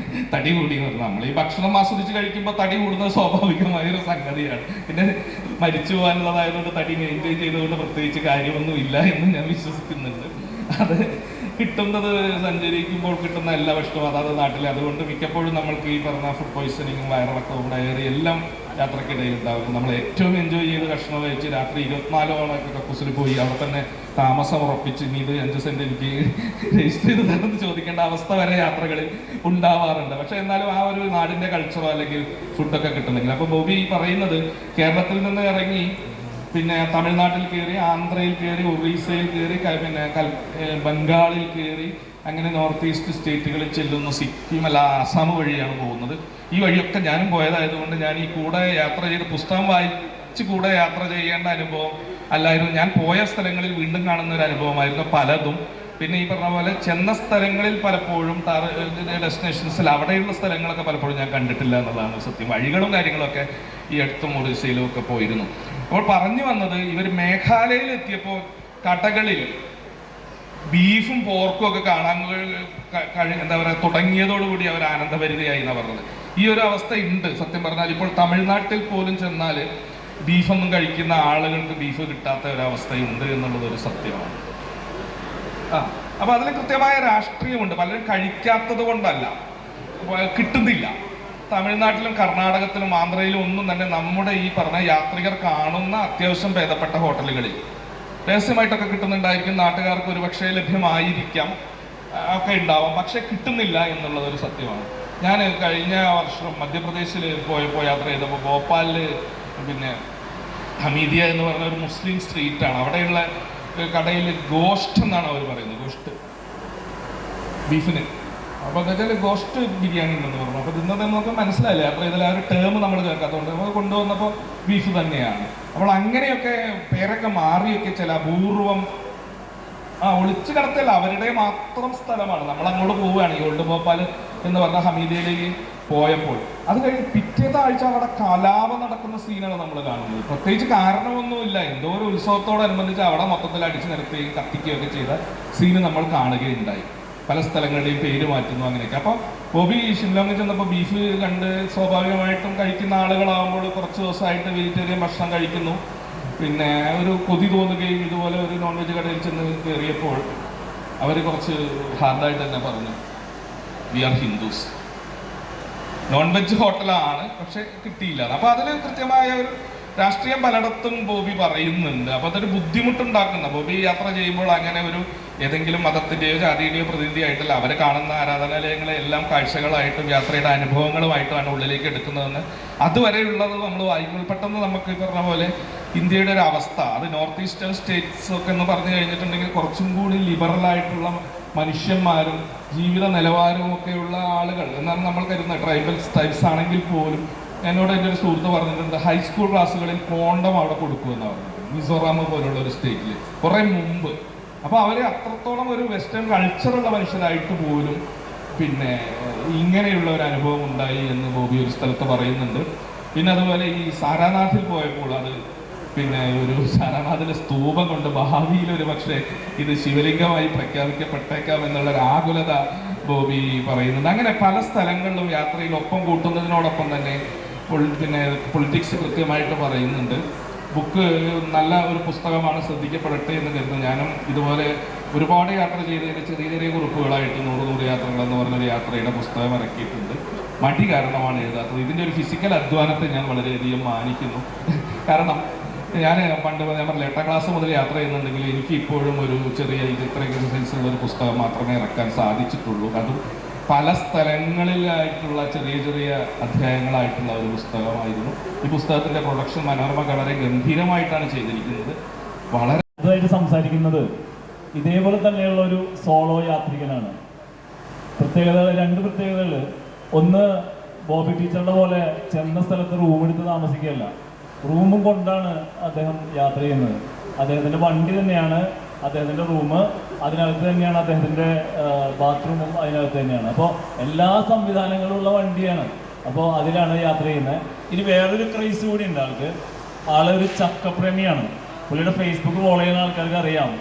തടി കൂടി എന്ന് പറഞ്ഞു. നമ്മൾ ഈ ഭക്ഷണം ആസ്വദിച്ച് കഴിക്കുമ്പോൾ തടി കൂടുന്നത് സ്വാഭാവികമായൊരു സംഗതിയാണ്. പിന്നെ മരിച്ചു പോകാനുള്ളതായതുകൊണ്ട് തടി മെയിൻറ്റെയിൻ ചെയ്തുകൊണ്ട് പ്രത്യേകിച്ച് കാര്യമൊന്നും ഇല്ല എന്ന് ഞാൻ വിശ്വസിക്കുന്നുണ്ട്. അത് കിട്ടുന്നത് സഞ്ചരിക്കുമ്പോൾ കിട്ടുന്ന എല്ലാ ഭക്ഷണവും അതാത് നാട്ടിൽ. അതുകൊണ്ട് മിക്കപ്പോഴും നമ്മൾക്ക് ഈ പറഞ്ഞ ഫുഡ് പോയ്സണിങ്ങും വയറിളക്കവും ഡയറി എല്ലാം യാത്രക്കിടയിൽ ഉണ്ടാകും. നമ്മൾ ഏറ്റവും എൻജോയ് ചെയ്ത് ഭക്ഷണം കഴിച്ച് രാത്രി 24 ഓണൊക്കെ കക്കൂസിൽ പോയി അവിടെ തന്നെ താമസം ഉറപ്പിച്ച് ഇനി ഇത് 5 സെന്റ് എനിക്ക് രജിസ്റ്റർ ചെയ്ത് തരുമെന്ന് ചോദിക്കേണ്ട അവസ്ഥ വരെ യാത്രകളിൽ ഉണ്ടാവാറുണ്ട്. പക്ഷെ എന്നാലും ആ ഒരു നാടിൻ്റെ കൾച്ചറോ അല്ലെങ്കിൽ ഫുഡൊക്കെ കിട്ടുന്നെങ്കിൽ. അപ്പോൾ ബോബി പറയുന്നത് കേരളത്തിൽ നിന്ന് ഇറങ്ങി പിന്നെ തമിഴ്നാട്ടിൽ കയറി, ആന്ധ്രയിൽ കയറി, ഒറീസയിൽ കയറി, പിന്നെ ബംഗാളിൽ കയറി, അങ്ങനെ നോർത്ത് ഈസ്റ്റ് സ്റ്റേറ്റുകളിൽ ചെല്ലുന്നു. സിക്കിം അല്ല ആസാം വഴിയാണ് പോകുന്നത്. ഈ വഴിയൊക്കെ ഞാനും പോയതായതുകൊണ്ട് ഞാൻ ഈ കൂടെ യാത്ര ചെയ്ത് പുസ്തകം വായിച്ച് കൂടെ യാത്ര ചെയ്യേണ്ട അനുഭവം അല്ലായിരുന്നു. ഞാൻ പോയ സ്ഥലങ്ങളിൽ വീണ്ടും കാണുന്ന ഒരു അനുഭവമായിരുന്നു പലതും. പിന്നെ ഈ പറഞ്ഞ പോലെ ചെന്ന സ്ഥലങ്ങളിൽ പലപ്പോഴും ഡെസ്റ്റിനേഷൻസിൽ അവിടെയുള്ള സ്ഥലങ്ങളൊക്കെ പലപ്പോഴും ഞാൻ കണ്ടിട്ടില്ല എന്നുള്ളതാണ് സത്യം. വഴികളും കാര്യങ്ങളൊക്കെ ഈ അടുത്തും ഒറീസയിലും ഒക്കെ പോയിരുന്നു. അപ്പോൾ പറഞ്ഞു വന്നത്, ഇവർ മേഘാലയയിൽ എത്തിയപ്പോൾ കടകളിൽ ബീഫും പോർക്കും ഒക്കെ കാണാൻ എന്താ പറയുക തുടങ്ങിയതോടുകൂടി അവർ ആനന്ദഭരിതയായി എന്നാണ് പറഞ്ഞത്. ഈ ഒരു അവസ്ഥ ഉണ്ട് സത്യം പറഞ്ഞാൽ. ഇപ്പോൾ തമിഴ്നാട്ടിൽ പോലും ചെന്നാൽ ബീഫൊന്നും കഴിക്കുന്ന ആളുകൾക്ക് ബീഫ് കിട്ടാത്ത ഒരവസ്ഥയുണ്ട് എന്നുള്ളത് ഒരു സത്യമാണ്. അപ്പോൾ അതിന് കൃത്യമായ രാഷ്ട്രീയമുണ്ട്. പലരും കഴിക്കാത്തത് കൊണ്ടല്ല, കിട്ടുന്നില്ല. തമിഴ്നാട്ടിലും കർണാടകത്തിലും ആന്ധ്രയിലും ഒന്നും തന്നെ നമ്മുടെ ഈ പറഞ്ഞ യാത്രികർ കാണുന്ന അത്യാവശ്യം ഭേദപ്പെട്ട ഹോട്ടലുകളിൽ രഹസ്യമായിട്ടൊക്കെ കിട്ടുന്നുണ്ടായിരിക്കും. നാട്ടുകാർക്ക് ഒരുപക്ഷെ ലഭ്യമായിരിക്കാം, ഒക്കെ ഉണ്ടാവാം. പക്ഷെ കിട്ടുന്നില്ല എന്നുള്ളതൊരു സത്യമാണ്. ഞാൻ കഴിഞ്ഞ വർഷം മധ്യപ്രദേശിൽ പോയപ്പോൾ യാത്ര ചെയ്തപ്പോൾ ഭോപ്പാലിൽ പിന്നെ ഹമീദിയ എന്ന് പറഞ്ഞ ഒരു മുസ്ലിം സ്ട്രീറ്റാണ്. അവിടെയുള്ള കടയിൽ ഗോഷ്ട് എന്നാണ് അവർ പറയുന്നത്. ഗോഷ്ട് ബീഫിന് അപ്പോൾ എന്താ വെച്ചാൽ ഗോസ്റ്റ് ബിരിയാണി എന്ന് പറഞ്ഞു. അപ്പോൾ ഇന്നത് നമുക്ക് മനസ്സിലായില്ല, അപ്പോൾ ഇതിൽ ആ ഒരു ടേം നമ്മൾ കേൾക്കാത്തതുകൊണ്ട് നമുക്ക് കൊണ്ടുവന്നപ്പോൾ ബീഫ് തന്നെയാണ്. അപ്പോൾ അങ്ങനെയൊക്കെ പേരൊക്കെ മാറിയൊക്കെ ചില അപൂർവം ഒളിച്ചു കിടത്തല്ല, അവരുടെ മാത്രം സ്ഥലമാണ്. നമ്മൾ അങ്ങോട്ട് പോവുകയാണ് ഈ ഓൾഡ് ഭോപ്പാൽ എന്ന് പറഞ്ഞ ഹമീദയിലേക്ക് പോയപ്പോൾ. അത് കഴിഞ്ഞ് പിറ്റേത്തെ ആഴ്ച അവിടെ കലാപം നടക്കുന്ന സീനാണ് നമ്മൾ കാണുന്നത്. പ്രത്യേകിച്ച് കാരണമൊന്നുമില്ല, എന്തോ ഒരു ഉത്സവത്തോടനുബന്ധിച്ച് അവിടെ മൊത്തത്തിൽ അടിച്ചു നിരത്തുകയും കത്തിക്കുകയൊക്കെ ചെയ്ത സീന് നമ്മൾ കാണുകയുണ്ടായി. പല സ്ഥലങ്ങളുടെയും പേര് മാറ്റുന്നു അങ്ങനെയൊക്കെ. അപ്പോൾ ബോബി ഷിംലോങ്ങിൽ ചെന്നപ്പോൾ ബീഫ് കണ്ട് സ്വാഭാവികമായിട്ടും കഴിക്കുന്ന ആളുകളാകുമ്പോൾ കുറച്ച് ദിവസമായിട്ട് വെജിറ്റേറിയൻ ഭക്ഷണം കഴിക്കുന്നു. പിന്നെ ഒരു കൊതി തോന്നുകയും ഇതുപോലെ ഒരു നോൺ വെജ് കടയിൽ ചെന്ന് കയറിയപ്പോൾ അവർ കുറച്ച് ഹാർഡായിട്ട് തന്നെ പറഞ്ഞു, we are Hindus. Non veg ഹോട്ടലാണ്, പക്ഷെ കിട്ടിയില്ല. അപ്പോൾ അതിൽ കൃത്യമായ ഒരു രാഷ്ട്രീയം പലയിടത്തും ബോബി പറയുന്നുണ്ട്. അപ്പോൾ അതൊരു ബുദ്ധിമുട്ടുണ്ടാക്കുന്ന, ബോബി യാത്ര ചെയ്യുമ്പോൾ അങ്ങനെ ഒരു ഏതെങ്കിലും മതത്തിൻ്റെയോ ജാതിയുടെയോ പ്രതിനിധിയായിട്ടല്ല, അവരെ കാണുന്ന ആരാധനാലയങ്ങളെ എല്ലാം കാഴ്ചകളായിട്ടും യാത്രയുടെ അനുഭവങ്ങളുമായിട്ടുമാണ് ഉള്ളിലേക്ക് എടുക്കുന്നതെന്ന് അതുവരെയുള്ളത് നമ്മൾ വായിക്കുമ്പോൾ പെട്ടെന്ന് നമുക്ക് പറഞ്ഞ പോലെ ഇന്ത്യയുടെ ഒരു അവസ്ഥ, അത് നോർത്ത് ഈസ്റ്റേൺ സ്റ്റേറ്റ്സ് ഒക്കെ എന്ന് പറഞ്ഞു കഴിഞ്ഞിട്ടുണ്ടെങ്കിൽ കുറച്ചും കൂടി ലിബറലായിട്ടുള്ള മനുഷ്യന്മാരും ജീവിത നിലവാരവും ഒക്കെയുള്ള ആളുകൾ എന്നാണ് നമ്മൾ കരുതുന്നത്. ട്രൈബ്സ് ആണെങ്കിൽ പോലും എന്നോട് എൻ്റെ ഒരു സുഹൃത്ത് പറഞ്ഞിട്ടുണ്ട്, ഹൈസ്കൂൾ ക്ലാസ്സുകളിൽ കോണ്ടം അവിടെ കൊടുക്കുമെന്ന് പറഞ്ഞത്, മിസോറാം പോലുള്ള ഒരു സ്റ്റേറ്റിൽ കുറേ മുമ്പ്. അപ്പോൾ അവർ അത്രത്തോളം ഒരു വെസ്റ്റേൺ കൾച്ചറുള്ള മനുഷ്യരായിട്ട് പോലും പിന്നെ ഇങ്ങനെയുള്ള ഒരു അനുഭവം ഉണ്ടായി എന്ന് ബോബി ഒരു സ്ഥലത്ത് പറയുന്നുണ്ട്. പിന്നെ അതുപോലെ ഈ സാരാനാഥിൽ പോയപ്പോൾ അത് പിന്നെ ഒരു സാരാനാഥിൻ്റെ സ്തൂപം കൊണ്ട് ഭാവിയിൽ ഒരു പക്ഷേ ഇത് ശിവലിംഗമായി പ്രഖ്യാപിക്കപ്പെട്ടേക്കാം എന്നുള്ളൊരു ആകുലത ബോബി പറയുന്നുണ്ട്. അങ്ങനെ പല സ്ഥലങ്ങളിലും യാത്രയിൽ ഒപ്പം കൂട്ടുന്നതിനോടൊപ്പം തന്നെ പിന്നെ പൊളിറ്റിക്സ് കൃത്യമായിട്ട് പറയുന്നുണ്ട്. ബുക്ക് നല്ല ഒരു പുസ്തകമാണ്, ശ്രദ്ധിക്കപ്പെടട്ടെ എന്ന് കരുതുന്നു. ഞാനും ഇതുപോലെ ഒരുപാട് യാത്ര ചെയ്തതിൻ്റെ ചെറിയ ചെറിയ കുറിപ്പുകളായിട്ട് 100 യാത്രകൾ എന്ന് പറഞ്ഞൊരു യാത്രയുടെ പുസ്തകം ഇറക്കിയിട്ടുണ്ട്. മടി കാരണമാണ് എഴുതാത്തത്. ഇതിൻ്റെ ഒരു ഫിസിക്കൽ അധ്വാനത്തെ ഞാൻ വളരെയധികം മാനിക്കുന്നു. കാരണം ഞാൻ പണ്ട് ഞാൻ പറഞ്ഞ 8ാം ക്ലാസ് മുതൽ യാത്ര ചെയ്യുന്നുണ്ടെങ്കിൽ എനിക്ക് ഇപ്പോഴും ഒരു ചെറിയ ഇത്ര എക്സസൈസുള്ള ഒരു പുസ്തകം മാത്രമേ ഇറക്കാൻ സാധിച്ചിട്ടുള്ളൂ. അതും പല സ്ഥലങ്ങളിലായിട്ടുള്ള ചെറിയ ചെറിയ അധ്യായങ്ങളായിട്ടുള്ള ഒരു പുസ്തകമായിരുന്നു. ഈ പുസ്തകത്തിൻ്റെ പ്രൊഡക്ഷൻ മനോരമ വളരെ ഗംഭീരമായിട്ടാണ് ചെയ്തിരിക്കുന്നത്. വളരെ ഇതായിട്ട് സംസാരിക്കുന്നത് ഇതേപോലെ തന്നെയുള്ള ഒരു സോളോ യാത്രികനാണ്. രണ്ട് പ്രത്യേകതകൾ. ഒന്ന്, ബോബി ടീച്ചറുടെ പോലെ ചെന്ന സ്ഥലത്ത് റൂമെടുത്ത് താമസിക്കുകയല്ല, റൂമും കൊണ്ടാണ് അദ്ദേഹം യാത്ര ചെയ്യുന്നത്. അദ്ദേഹത്തിൻ്റെ വണ്ടി തന്നെയാണ് അദ്ദേഹത്തിൻ്റെ റൂം, അതിനകത്ത് തന്നെയാണ് അദ്ദേഹത്തിൻ്റെ ബാത്റൂമും അതിനകത്ത് തന്നെയാണ്. അപ്പോൾ എല്ലാ സംവിധാനങ്ങളും ഉള്ള വണ്ടിയാണ്. അപ്പോൾ അതിലാണ് യാത്ര ചെയ്യുന്നത്. ഇനി വേറൊരു ക്രൈസ് കൂടി ഉണ്ട് ആൾക്ക്. ആളൊരു ചക്കപ്രേമിയാണ്. പുള്ളിയുടെ ഫേസ്ബുക്ക് ഫോളോ ചെയ്യുന്ന ആൾക്കാർക്ക് അറിയാം.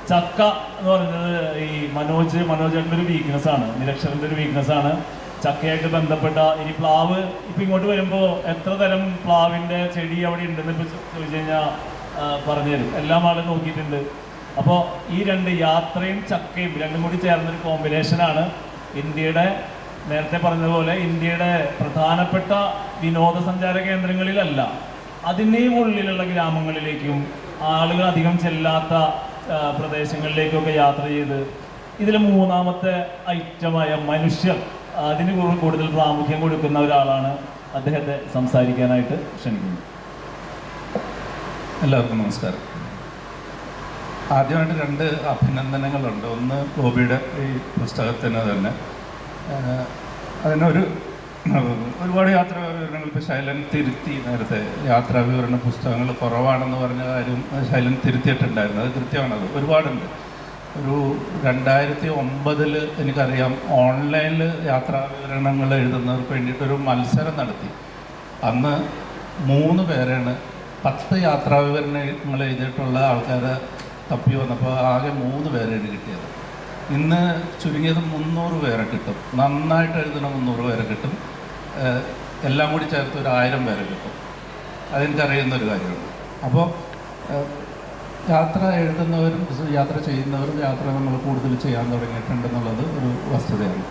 ചക്ക എന്ന് പറയുന്നത് ഈ മനോജേട്ടൻ്റെ ഒരു വീക്ക്നെസ്സാണ്, നിരക്ഷരൻ്റെ ഒരു വീക്ക്നെസ്സാണ്. ചക്കയായിട്ട് ബന്ധപ്പെട്ട ഇനി പ്ലാവ് ഇപ്പം ഇങ്ങോട്ട് വരുമ്പോൾ എത്ര തരം പ്ലാവിൻ്റെ ചെടി അവിടെ ഉണ്ടെന്ന് ഇപ്പോൾ ചോദിച്ചു കഴിഞ്ഞാൽ പറഞ്ഞുതരും. എല്ലാം ആൾ നോക്കിയിട്ടുണ്ട്. അപ്പോൾ ഈ രണ്ട് യാത്രയും ചക്കയും രണ്ടും കൂടി ചേർന്നൊരു കോമ്പിനേഷനാണ് ഇന്ത്യയുടെ, നേരത്തെ പറഞ്ഞതുപോലെ ഇന്ത്യയുടെ പ്രധാനപ്പെട്ട വിനോദസഞ്ചാര കേന്ദ്രങ്ങളിലല്ല, അതിൻ്റെയും ഉള്ളിലുള്ള ഗ്രാമങ്ങളിലേക്കും ആളുകൾ അധികം ചെല്ലാത്ത പ്രദേശങ്ങളിലേക്കൊക്കെ യാത്ര ചെയ്ത് ഇതിൽ മൂന്നാമത്തെ ഐറ്റമായ മനുഷ്യർ, അതിന് കൂടുതൽ പ്രാമുഖ്യം കൊടുക്കുന്ന ഒരാളാണ്. അദ്ദേഹത്തെ സംസാരിക്കാനായിട്ട് ക്ഷണിക്കുന്നു. എല്ലാവർക്കും നമസ്കാരം. ആദ്യമായിട്ട് 2 അഭിനന്ദനങ്ങളുണ്ട്. ഒന്ന് ബോബിയുടെ ഈ പുസ്തകത്തിന് തന്നെ അതിനൊരു ഒരുപാട് യാത്രാ വിവരണങ്ങൾ ഇപ്പോൾ ശൈലൻ തിരുത്തി, നേരത്തെ യാത്രാ വിവരണ പുസ്തകങ്ങൾ കുറവാണെന്ന് പറഞ്ഞ കാര്യം ശൈലൻ തിരുത്തിയിട്ടുണ്ടായിരുന്നു. അത് കൃത്യമാണത്, ഒരുപാടുണ്ട്. ഒരു 2009 എനിക്കറിയാം ഓൺലൈനിൽ യാത്രാ വിവരണങ്ങൾ എഴുതുന്നവർക്ക് വേണ്ടിയിട്ടൊരു മത്സരം നടത്തി. അന്ന് 3 പേരാണ് 10 യാത്രാ വിവരണങ്ങൾ എഴുതിയിട്ടുള്ള ആൾക്കാരെ തപ്പി വന്നപ്പോൾ ആകെ 3 പേരാണ് കിട്ടിയത്. ഇന്ന് ചുരുങ്ങിയത് 300 പേരെ കിട്ടും. നന്നായിട്ട് എഴുതുന്ന 300 പേരെ കിട്ടും. എല്ലാം കൂടി ചേർത്ത് ഒരു 1000 പേരെ കിട്ടും. അതെനിക്കറിയുന്നൊരു കാര്യമാണ്. അപ്പോൾ യാത്ര എഴുതുന്നവരും യാത്ര ചെയ്യുന്നവരും യാത്ര നമ്മൾ കൂടുതൽ ചെയ്യാൻ തുടങ്ങിയിട്ടുണ്ടെന്നുള്ളത് ഒരു വസ്തുതയാണ്.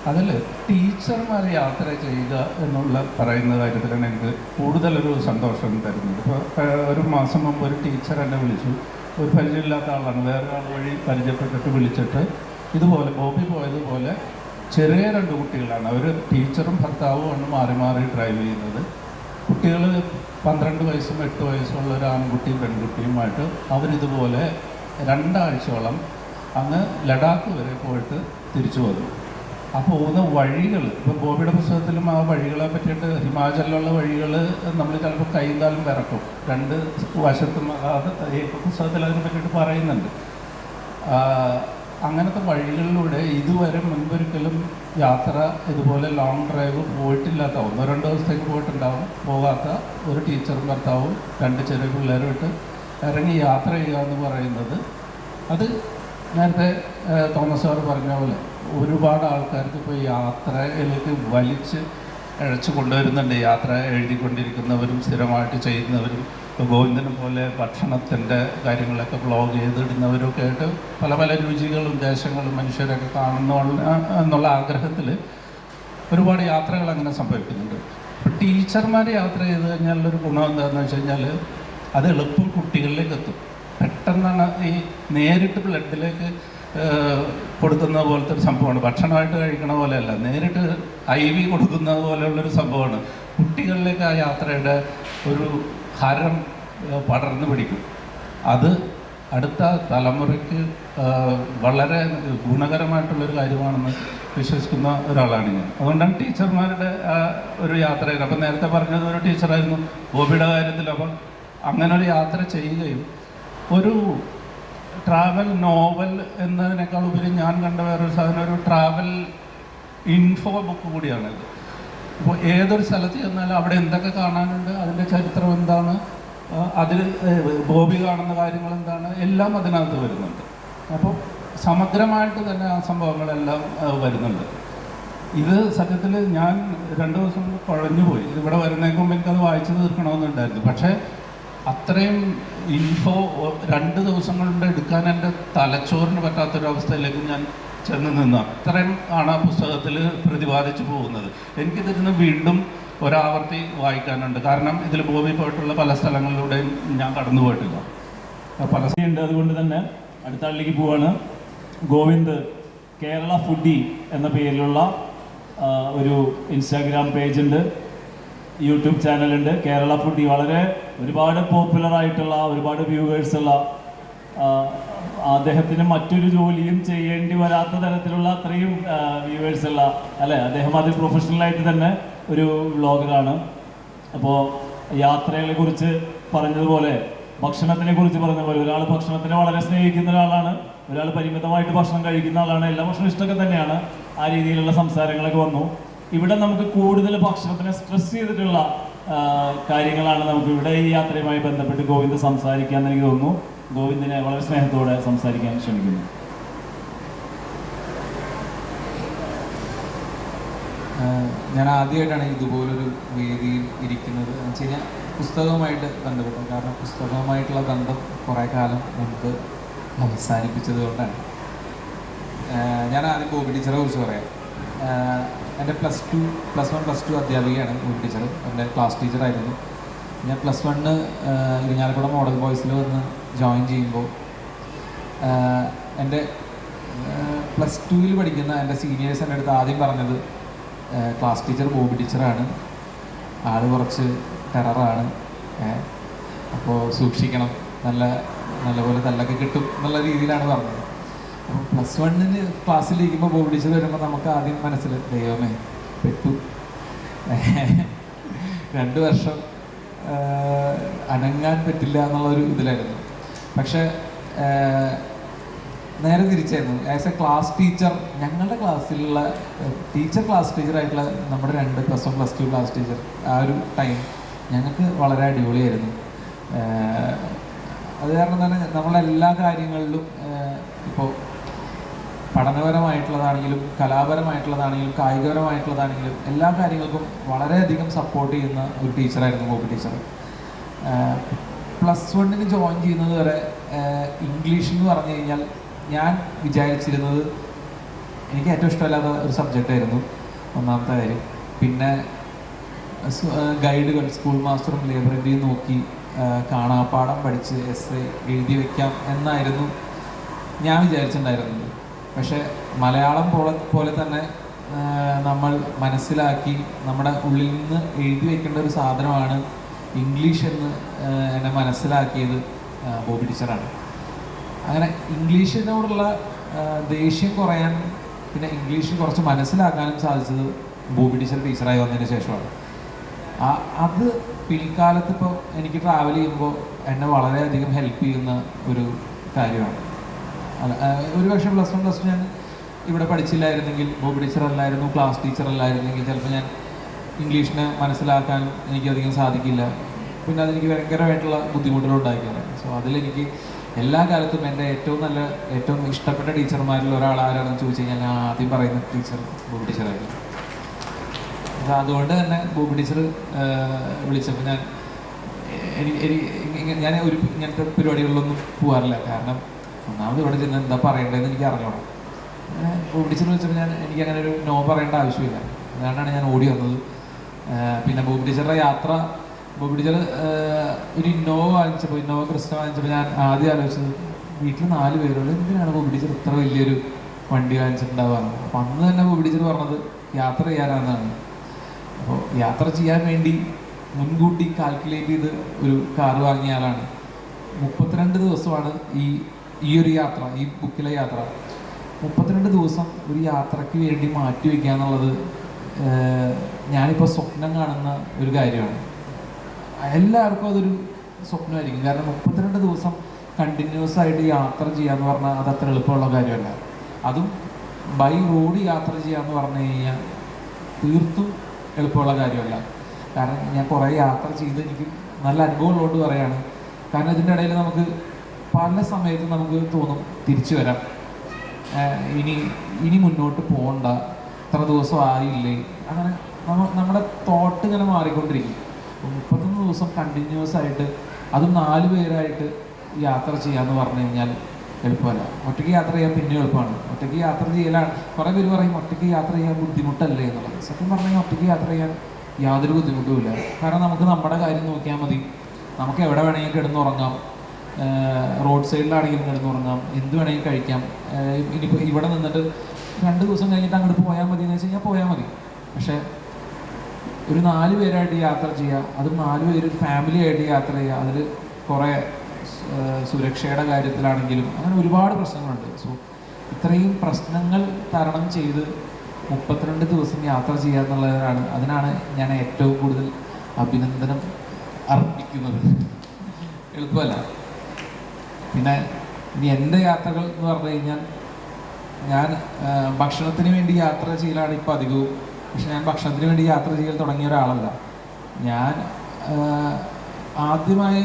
അതിൽ ടീച്ചർമാർ യാത്ര ചെയ്യുക എന്നുള്ള പറയുന്ന കാര്യത്തിലാണ് എനിക്ക് കൂടുതലൊരു സന്തോഷം തരുന്നത്. ഇപ്പോൾ ഒരു മാസം മുമ്പ് ഒരു ടീച്ചർ എന്നെ വിളിച്ചു. ഒരു പരിചയമില്ലാത്ത ആളാണ്, വേറൊരാൾ വഴി പരിചയപ്പെട്ടിട്ട് വിളിച്ചിട്ട് ഇതുപോലെ ബോബി പോയതുപോലെ ചെറിയ 2 കുട്ടികളാണ്. അവർ ടീച്ചറും ഭർത്താവുമാണ് മാറി മാറി ഡ്രൈവ് ചെയ്യുന്നത്. കുട്ടികൾ 12 വയസ്സും 8 വയസ്സുള്ള ഒരു ആൺകുട്ടിയും പെൺകുട്ടിയുമായിട്ട് അവരിതുപോലെ 2 ആഴ്ചയോളം അങ്ങ് ലഡാക്ക് വരെ പോയിട്ട് തിരിച്ചു വന്നു. ആ പോകുന്ന വഴികൾ, ഇപ്പോൾ ബോബിയുടെ പുസ്തകത്തിലും ആ വഴികളെ പറ്റിയിട്ട് ഹിമാചലിലുള്ള വഴികൾ നമ്മൾ ചിലപ്പോൾ കൈയും കാലും വിറക്കും. രണ്ട് വശത്തും അത് ഈ പുസ്തകത്തിൽ അതിനെ പറ്റിയിട്ട് പറയുന്നുണ്ട്. അങ്ങനത്തെ വഴികളിലൂടെ ഇതുവരെ മുൻപൊരിക്കലും യാത്ര ഇതുപോലെ ലോങ് ഡ്രൈവ് പോയിട്ടില്ലാത്ത, 1-2 ദിവസത്തേക്ക് പോയിട്ടുണ്ടാവും, പോകാത്ത ഒരു ടീച്ചറും ഭർത്താവും 2 ചെറിയ പിള്ളേരും ഇട്ട് ഇറങ്ങി യാത്ര ചെയ്യുക എന്ന് പറയുന്നത്, അത് നേരത്തെ തോമസ് സാർ പറഞ്ഞ പോലെ ഒരുപാട് ആൾക്കാർക്ക് ഇപ്പോൾ യാത്രയിലേക്ക് വലിച്ച് ഇഴച്ചു കൊണ്ടുവരുന്നുണ്ട്. യാത്ര എഴുതിക്കൊണ്ടിരിക്കുന്നവരും സ്ഥിരമായിട്ട് ചെയ്യുന്നവരും, ഗോവിന്ദനെ പോലെ ഭക്ഷണത്തിൻ്റെ കാര്യങ്ങളൊക്കെ വ്ളോഗ് ചെയ്തിടുന്നവരൊക്കെ ആയിട്ട് പല പല രുചികളും ദേശങ്ങളും മനുഷ്യരൊക്കെ എന്നുള്ള ആഗ്രഹത്തിൽ ഒരുപാട് യാത്രകൾ അങ്ങനെ സംഭവിക്കുന്നുണ്ട്. ഇപ്പോൾ ടീച്ചർമാർ യാത്ര ചെയ്ത് കഴിഞ്ഞാലൊരു ഗുണം എന്താണെന്ന് വെച്ച് കഴിഞ്ഞാൽ അത് എളുപ്പം കുട്ടികളിലേക്ക് എത്തും. പെട്ടെന്നാണ് ഈ നേരിട്ട് ബ്ലഡിലേക്ക് കൊടുക്കുന്ന പോലത്തെ ഒരു സംഭവമാണ്. ഭക്ഷണമായിട്ട് കഴിക്കണ പോലെയല്ല, നേരിട്ട് IV കൊടുക്കുന്നത് പോലെയുള്ളൊരു സംഭവമാണ്. കുട്ടികളിലേക്ക് ആ യാത്രയുടെ ഒരു ഹരം പടർന്നു പിടിക്കും. അത് അടുത്ത തലമുറയ്ക്ക് വളരെ ഗുണകരമായിട്ടുള്ളൊരു കാര്യമാണെന്ന് വിശ്വസിക്കുന്ന ഒരാളാണ് ഞാൻ. അതുകൊണ്ടാണ് ടീച്ചർമാരുടെ ഒരു യാത്രയിൽ, അപ്പം നേരത്തെ പറഞ്ഞത് ഒരു ടീച്ചറായിരുന്നു ബോബിയുടെ കാര്യത്തിൽ. അപ്പം അങ്ങനെ ഒരു യാത്ര ചെയ്യുകയും ഒരു ട്രാവൽ നോവൽ എന്നതിനേക്കാൾ ഉപരി ഞാൻ കണ്ട വേറൊരു സാധനം ഒരു ട്രാവൽ ഇൻഫോ ബുക്ക് കൂടിയാണിത്. അപ്പോൾ ഏതൊരു സ്ഥലത്ത് ചെന്നാലും അവിടെ എന്തൊക്കെ കാണാനുണ്ട്, അതിൻ്റെ ചരിത്രം എന്താണ്, അതിൽ ബോബി കാണുന്ന കാര്യങ്ങൾ എന്താണ്, എല്ലാം അതിനകത്ത് വരുന്നുണ്ട്. അപ്പോൾ സമഗ്രമായിട്ട് തന്നെ ആ സംഭവങ്ങളെല്ലാം വരുന്നുണ്ട്. ഇത് സത്യത്തിൽ ഞാൻ 2 ദിവസം കുഴഞ്ഞുപോയി. ഇതിവിടെ വരുന്നതിന് മുമ്പ് എനിക്കത് വായിച്ചു തീർക്കണമെന്നുണ്ടായിരുന്നു. പക്ഷേ അത്രയും ഇൻഫോ 2 ദിവസം കൊണ്ട് എടുക്കാൻ എൻ്റെ തലച്ചോറിന് പറ്റാത്തൊരവസ്ഥയിലേക്ക് ഞാൻ ചെന്ന് നിന്ന്. അത്രയും ആണ് ആ പുസ്തകത്തിൽ പ്രതിപാദിച്ചു പോകുന്നത്. എനിക്കിതിരുന്ന് വീണ്ടും ഒരാവർത്തി വായിക്കാനുണ്ട്. കാരണം ഇതിൽ ബോബി പോയിട്ടുള്ള പല സ്ഥലങ്ങളിലൂടെയും ഞാൻ കടന്നു പോയിട്ടില്ല. പല ഉണ്ട്. അതുകൊണ്ട് തന്നെ അടുത്ത ആളിലേക്ക് പോവാണ്. ഗോവിന്ദ് കേരള ഫുഡി എന്ന പേരിലുള്ള ഒരു ഇൻസ്റ്റാഗ്രാം പേജുണ്ട്, യൂട്യൂബ് ചാനലുണ്ട്. കേരള ഫുഡി വളരെ ഒരുപാട് പോപ്പുലറായിട്ടുള്ള, ഒരുപാട് വ്യൂവേഴ്സുള്ള, അദ്ദേഹത്തിന് മറ്റൊരു ജോലിയും ചെയ്യേണ്ടി വരാത്ത തരത്തിലുള്ള അത്രയും വ്യൂവേഴ്സുള്ള, അല്ലേ, അദ്ദേഹം അതിൽ പ്രൊഫഷണലായിട്ട് തന്നെ ഒരു വ്ളോഗറാണ്. അപ്പോൾ യാത്രകളെ കുറിച്ച് പറഞ്ഞതുപോലെ, ഭക്ഷണത്തിനെ കുറിച്ച് പറഞ്ഞതുപോലെ, ഒരാൾ ഭക്ഷണത്തിനെ വളരെ സ്നേഹിക്കുന്ന ഒരാളാണ്, ഒരാൾ പരിമിതമായിട്ട് ഭക്ഷണം കഴിക്കുന്ന ആളാണ്. എല്ലാ ഭക്ഷണം ഇഷ്ടമൊക്കെ തന്നെയാണ്. ആ രീതിയിലുള്ള സംസാരങ്ങളൊക്കെ വന്നു. ഇവിടെ നമുക്ക് കൂടുതൽ ഭക്ഷണത്തിനെ സ്ട്രെസ് ചെയ്തിട്ടുള്ള കാര്യങ്ങളാണ് നമുക്ക് ഇവിടെ ഈ യാത്രയുമായി ബന്ധപ്പെട്ട് ഗോവിന്ദ് സംസാരിക്കാമെന്ന് എനിക്ക് തോന്നുന്നു. ഗോവിന്ദിനെ വളരെ സ്നേഹത്തോടെ സംസാരിക്കാൻ ശ്രമിക്കുന്നു. ഞാൻ ആദ്യമായിട്ടാണ് ഇതുപോലൊരു വേദിയിൽ ഇരിക്കുന്നത്. എന്ന് വെച്ച് കഴിഞ്ഞാൽ പുസ്തകവുമായിട്ട് ബന്ധപ്പെട്ടു. കാരണം പുസ്തകവുമായിട്ടുള്ള ബന്ധം കുറേ കാലം മുൻപ് അവസാനിപ്പിച്ചത് കൊണ്ടാണ്. ഞാൻ ആദ്യം ബോബി ടീച്ചറെ കുറിച്ച് പറയാം. എൻ്റെ +1 +2 അധ്യാപികയാണ് ബോബി ടീച്ചർ. എൻ്റെ ക്ലാസ് ടീച്ചറായിരുന്നു. ഞാൻ +1 ഇരിങ്ങാലക്കുട മോഡൽ ബോയ്സിൽ വന്ന് ജോയിൻ ചെയ്യുമ്പോൾ എൻ്റെ +2 പഠിക്കുന്ന എൻ്റെ സീനിയേഴ്സ് എൻ്റെ അടുത്ത് ആദ്യം പറഞ്ഞത് ക്ലാസ് ടീച്ചർ ബോബി ടീച്ചറാണ്, ആൾ കുറച്ച് ടെററാണ്, അപ്പോൾ സൂക്ഷിക്കണം, നല്ലപോലെ തല്ലൊക്കെ കിട്ടും എന്നുള്ള രീതിയിലാണ് പറഞ്ഞത്. അപ്പോൾ +1 ക്ലാസ്സിലിരിക്കുമ്പോൾ ബോബി ടീച്ചർ വരുമ്പോൾ നമുക്ക് ആദ്യം മനസ്സിൽ ദൈവമേ പെട്ടു, 2 വർഷം അനങ്ങാൻ പറ്റില്ല എന്നുള്ളൊരു ഇതിലായിരുന്നു. പക്ഷേ നേരെ തിരിച്ചായിരുന്നു. ആസ് എ ക്ലാസ് ടീച്ചർ, ഞങ്ങളുടെ ക്ലാസ്സിലുള്ള ക്ലാസ് ടീച്ചറായിട്ടുള്ള നമ്മുടെ 2 +1 +2 ക്ലാസ് ടീച്ചർ, ആ ഒരു ടൈം ഞങ്ങൾക്ക് വളരെ അടിപൊളിയായിരുന്നു. അത് കാരണം തന്നെ നമ്മളെല്ലാ കാര്യങ്ങളിലും, ഇപ്പോൾ പഠനപരമായിട്ടുള്ളതാണെങ്കിലും കലാപരമായിട്ടുള്ളതാണെങ്കിലും കായികപരമായിട്ടുള്ളതാണെങ്കിലും എല്ലാ കാര്യങ്ങൾക്കും വളരെയധികം സപ്പോർട്ട് ചെയ്യുന്ന ഒരു ടീച്ചറായിരുന്നു ബോബി ടീച്ചർ. +1 ജോയിൻ ചെയ്യുന്നത് വരെ ഇംഗ്ലീഷ് എന്ന് പറഞ്ഞു കഴിഞ്ഞാൽ ഞാൻ വിചാരിച്ചിരുന്നത് എനിക്ക് ഏറ്റവും ഇഷ്ടമല്ലാത്ത ഒരു സബ്ജക്റ്റായിരുന്നു, ഒന്നാമത്തെ കാര്യം. പിന്നെ ഗൈഡുകൾ, സ്കൂൾ മാസ്റ്ററും ലൈബ്രറിയും നോക്കി കാണാപ്പാഠം പഠിച്ച് എസ്സേ എഴുതി വയ്ക്കാം എന്നായിരുന്നു ഞാൻ വിചാരിച്ചിട്ടുണ്ടായിരുന്നത്. പക്ഷേ മലയാളം പോലെ തന്നെ നമ്മൾ മനസ്സിലാക്കി നമ്മുടെ ഉള്ളിൽ നിന്ന് എഴുതി വയ്ക്കേണ്ട ഒരു സാധനമാണ് ഇംഗ്ലീഷ് എന്ന് എന്നെ മനസ്സിലാക്കിയത് ബോബി ടീച്ചറാണ്. അങ്ങനെ ഇംഗ്ലീഷിനോടുള്ള ദേഷ്യം കുറയാൻ പിന്നെ ഇംഗ്ലീഷ് കുറച്ച് മനസ്സിലാക്കാനും സാധിച്ചത് ബോബി ടീച്ചറായി വന്നതിന് ശേഷമാണ്. അത് പിൽക്കാലത്ത് ഇപ്പോൾ എനിക്ക് ട്രാവൽ ചെയ്യുമ്പോൾ എന്നെ വളരെയധികം ഹെൽപ്പ് ചെയ്യുന്ന ഒരു കാര്യമാണ്. ഒരു പക്ഷേ +1 ഞാൻ ഇവിടെ പഠിച്ചില്ലായിരുന്നെങ്കിൽ, ബോബി ടീച്ചർ അല്ലായിരുന്നു, ക്ലാസ് ടീച്ചർ അല്ലായിരുന്നെങ്കിൽ ചിലപ്പോൾ ഞാൻ ഇംഗ്ലീഷിനെ മനസ്സിലാക്കാനും എനിക്കധികം സാധിക്കില്ല. പിന്നെ അതെനിക്ക് ഭയങ്കരമായിട്ടുള്ള ബുദ്ധിമുട്ടുകളുണ്ടാക്കിയാണ്. സോ അതിലെനിക്ക് എല്ലാ കാലത്തും എൻ്റെ ഏറ്റവും ഇഷ്ടപ്പെട്ട ടീച്ചർമാരിൽ ഒരാൾ ആരാണെന്ന് ചോദിച്ചു കഴിഞ്ഞാൽ ഞാൻ ആദ്യം പറയുന്ന ടീച്ചർ ബോബി ടീച്ചറായിരുന്നു. അപ്പോൾ അതുകൊണ്ട് തന്നെ ബോബി ടീച്ചർ വിളിച്ചപ്പോൾ ഞാൻ ഇങ്ങനത്തെ പരിപാടികളിലൊന്നും പോകാറില്ല. കാരണം ഒന്നാമത് ഇവിടെ ചെന്ന് എന്താ പറയേണ്ടതെന്ന് എനിക്ക് അറിഞ്ഞോളാം. ബോബി ടീച്ചർ വിളിച്ചപ്പോൾ എനിക്കങ്ങനെ ഒരു നോ പറയേണ്ട ആവശ്യമില്ല. അതുകൊണ്ടാണ് ഞാൻ ഓടി വന്നത്. പിന്നെ ബോബി ടീച്ചറുടെ യാത്ര, ബോബി ടീച്ചർ ഒരു ഇന്നോവ ക്രിസ്റ്റ വാങ്ങിച്ചപ്പോൾ ഞാൻ ആദ്യം ആലോചിച്ചത് വീട്ടിൽ 4 പേരുള്ളൂ, എന്തിനാണ് ബോബി ടീച്ചർ ഇത്ര വലിയൊരു വണ്ടി വാങ്ങിച്ചിട്ടുണ്ടാവുക. അപ്പം അന്ന് തന്നെ ബോബി ടീച്ചർ പറഞ്ഞത് യാത്ര ചെയ്യാനാണെന്നാണ്. അപ്പോൾ യാത്ര ചെയ്യാൻ വേണ്ടി മുൻകൂട്ടി കാൽക്കുലേറ്റ് ചെയ്ത് ഒരു കാറ് വാങ്ങിയ ആളാണ്. 32 ദിവസമാണ് ഈ ഒരു യാത്ര, ഈ ബുക്കിലെ യാത്ര. 32 ദിവസം ഒരു യാത്രയ്ക്ക് വേണ്ടി മാറ്റി വയ്ക്കുക എന്നുള്ളത് ഞാനിപ്പോൾ സ്വപ്നം കാണുന്ന ഒരു കാര്യമാണ്. എല്ലാവർക്കും അതൊരു സ്വപ്നമായിരിക്കും. കാരണം 32 ദിവസം കണ്ടിന്യൂസ് ആയിട്ട് യാത്ര ചെയ്യാന്ന് പറഞ്ഞാൽ അത് അത്ര എളുപ്പമുള്ള കാര്യമല്ല. അതും ബൈ റോഡ് യാത്ര ചെയ്യാന്ന് പറഞ്ഞു കഴിഞ്ഞാൽ തീർത്തും എളുപ്പമുള്ള കാര്യമല്ല. കാരണം ഞാൻ കുറേ യാത്ര ചെയ്ത് എനിക്ക് നല്ല അനുഭവം ഉള്ളതുകൊണ്ട് പറയാണ്. കാരണം ഇതിൻ്റെ ഇടയിൽ നമുക്ക് പല സമയത്തും നമുക്ക് തോന്നും തിരിച്ചു വരാം, ഇനി മുന്നോട്ട് പോകണ്ട, ഇത്ര ദിവസം ആയില്ലേ, അങ്ങനെ നമ്മുടെ തോട്ട് ഇങ്ങനെ മാറിക്കൊണ്ടിരിക്കും. 31 ദിവസം കണ്ടിന്യൂസ് ആയിട്ട്, അതും 4 പേരായിട്ട് യാത്ര ചെയ്യാന്ന് പറഞ്ഞു കഴിഞ്ഞാൽ എളുപ്പമല്ല. ഒറ്റയ്ക്ക് യാത്ര ചെയ്യാൻ പിന്നെ എളുപ്പമാണ്. ഒറ്റയ്ക്ക് യാത്ര ചെയ്യലാണ്. കുറേ പേര് പറയും ഒറ്റയ്ക്ക് യാത്ര ചെയ്യാൻ ബുദ്ധിമുട്ടല്ലേ എന്നുള്ളത്. സത്യം പറഞ്ഞു കഴിഞ്ഞാൽ ഒറ്റയ്ക്ക് യാത്ര ചെയ്യാൻ യാതൊരു ബുദ്ധിമുട്ടുമില്ല. കാരണം നമുക്ക് നമ്മുടെ കാര്യം നോക്കിയാൽ മതി. നമുക്ക് എവിടെ വേണമെങ്കിൽ കിടന്നുറങ്ങാം, റോഡ് സൈഡിലാണെങ്കിലും കിടന്നുറങ്ങാം, എന്ത് വേണമെങ്കിൽ കഴിക്കാം. ഇനിയിപ്പോൾ ഇവിടെ നിന്നിട്ട് 2 ദിവസം കഴിഞ്ഞിട്ട് അങ്ങോട്ട് പോയാൽ മതി എന്ന് വെച്ച് കഴിഞ്ഞാൽ പോയാൽ മതി. പക്ഷേ ഒരു 4 പേരായിട്ട് യാത്ര ചെയ്യുക, അതും 4 പേര് ഒരു ഫാമിലി ആയിട്ട് യാത്ര ചെയ്യുക, അതിൽ കുറേ സുരക്ഷയുടെ കാര്യത്തിലാണെങ്കിലും അങ്ങനെ ഒരുപാട് പ്രശ്നങ്ങളുണ്ട്. സോ ഇത്രയും പ്രശ്നങ്ങൾ തരണം ചെയ്ത് 32 ദിവസം യാത്ര ചെയ്യുക എന്നുള്ളതാണ്, അതിനാണ് ഞാൻ ഏറ്റവും കൂടുതൽ അഭിനന്ദനം അർപ്പിക്കുന്നത്. എളുപ്പമല്ല. പിന്നെ ഇനി എൻ്റെ യാത്രകൾ എന്ന് പറഞ്ഞു കഴിഞ്ഞാൽ ഞാൻ ഭക്ഷണത്തിന് വേണ്ടി യാത്ര ചെയ്യലാണ് ഇപ്പോൾ അധികവും. പക്ഷെ ഞാൻ ഭക്ഷണത്തിന് വേണ്ടി യാത്ര ചെയ്യൽ തുടങ്ങിയ ഒരാളല്ല. ഞാൻ ആദ്യമായി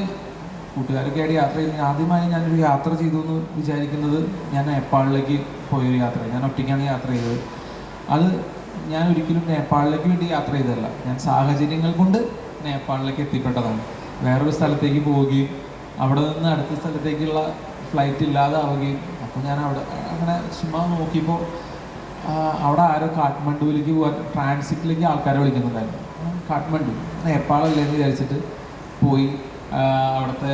കൂട്ടുകാരൊക്കെ ആയിട്ട് യാത്ര ചെയ്ത് ആദ്യമായി ഞാനൊരു യാത്ര ചെയ്തു എന്ന് വിചാരിക്കുന്നത് ഞാൻ നേപ്പാളിലേക്ക് പോയൊരു യാത്ര. ഞാൻ ഒറ്റയ്ക്കാണ് യാത്ര ചെയ്തത്. അത് ഞാൻ ഒരിക്കലും നേപ്പാളിലേക്ക് വേണ്ടി യാത്ര ചെയ്തതല്ല. ഞാൻ സാഹചര്യങ്ങൾ കൊണ്ട് നേപ്പാളിലേക്ക് എത്തിപ്പെട്ടതാണ്. വേറൊരു സ്ഥലത്തേക്ക് പോവുകയും അവിടെ നിന്ന് അടുത്ത സ്ഥലത്തേക്കുള്ള ഫ്ലൈറ്റ് ഇല്ലാതാവുകയും, അപ്പോൾ ഞാൻ അവിടെ അങ്ങനെ ചുമ്മാ നോക്കിയപ്പോൾ അവിടെ ആരോ കാഠ്മണ്ഡുവിലേക്ക് പോകാൻ ട്രാൻസിറ്റിലേക്ക് ആൾക്കാരെ വിളിക്കുന്നുണ്ടായിരുന്നു. കാഠ്മണ്ഡു നേപ്പാളല്ലേ എന്ന് വിചാരിച്ചിട്ട് പോയി അവിടുത്തെ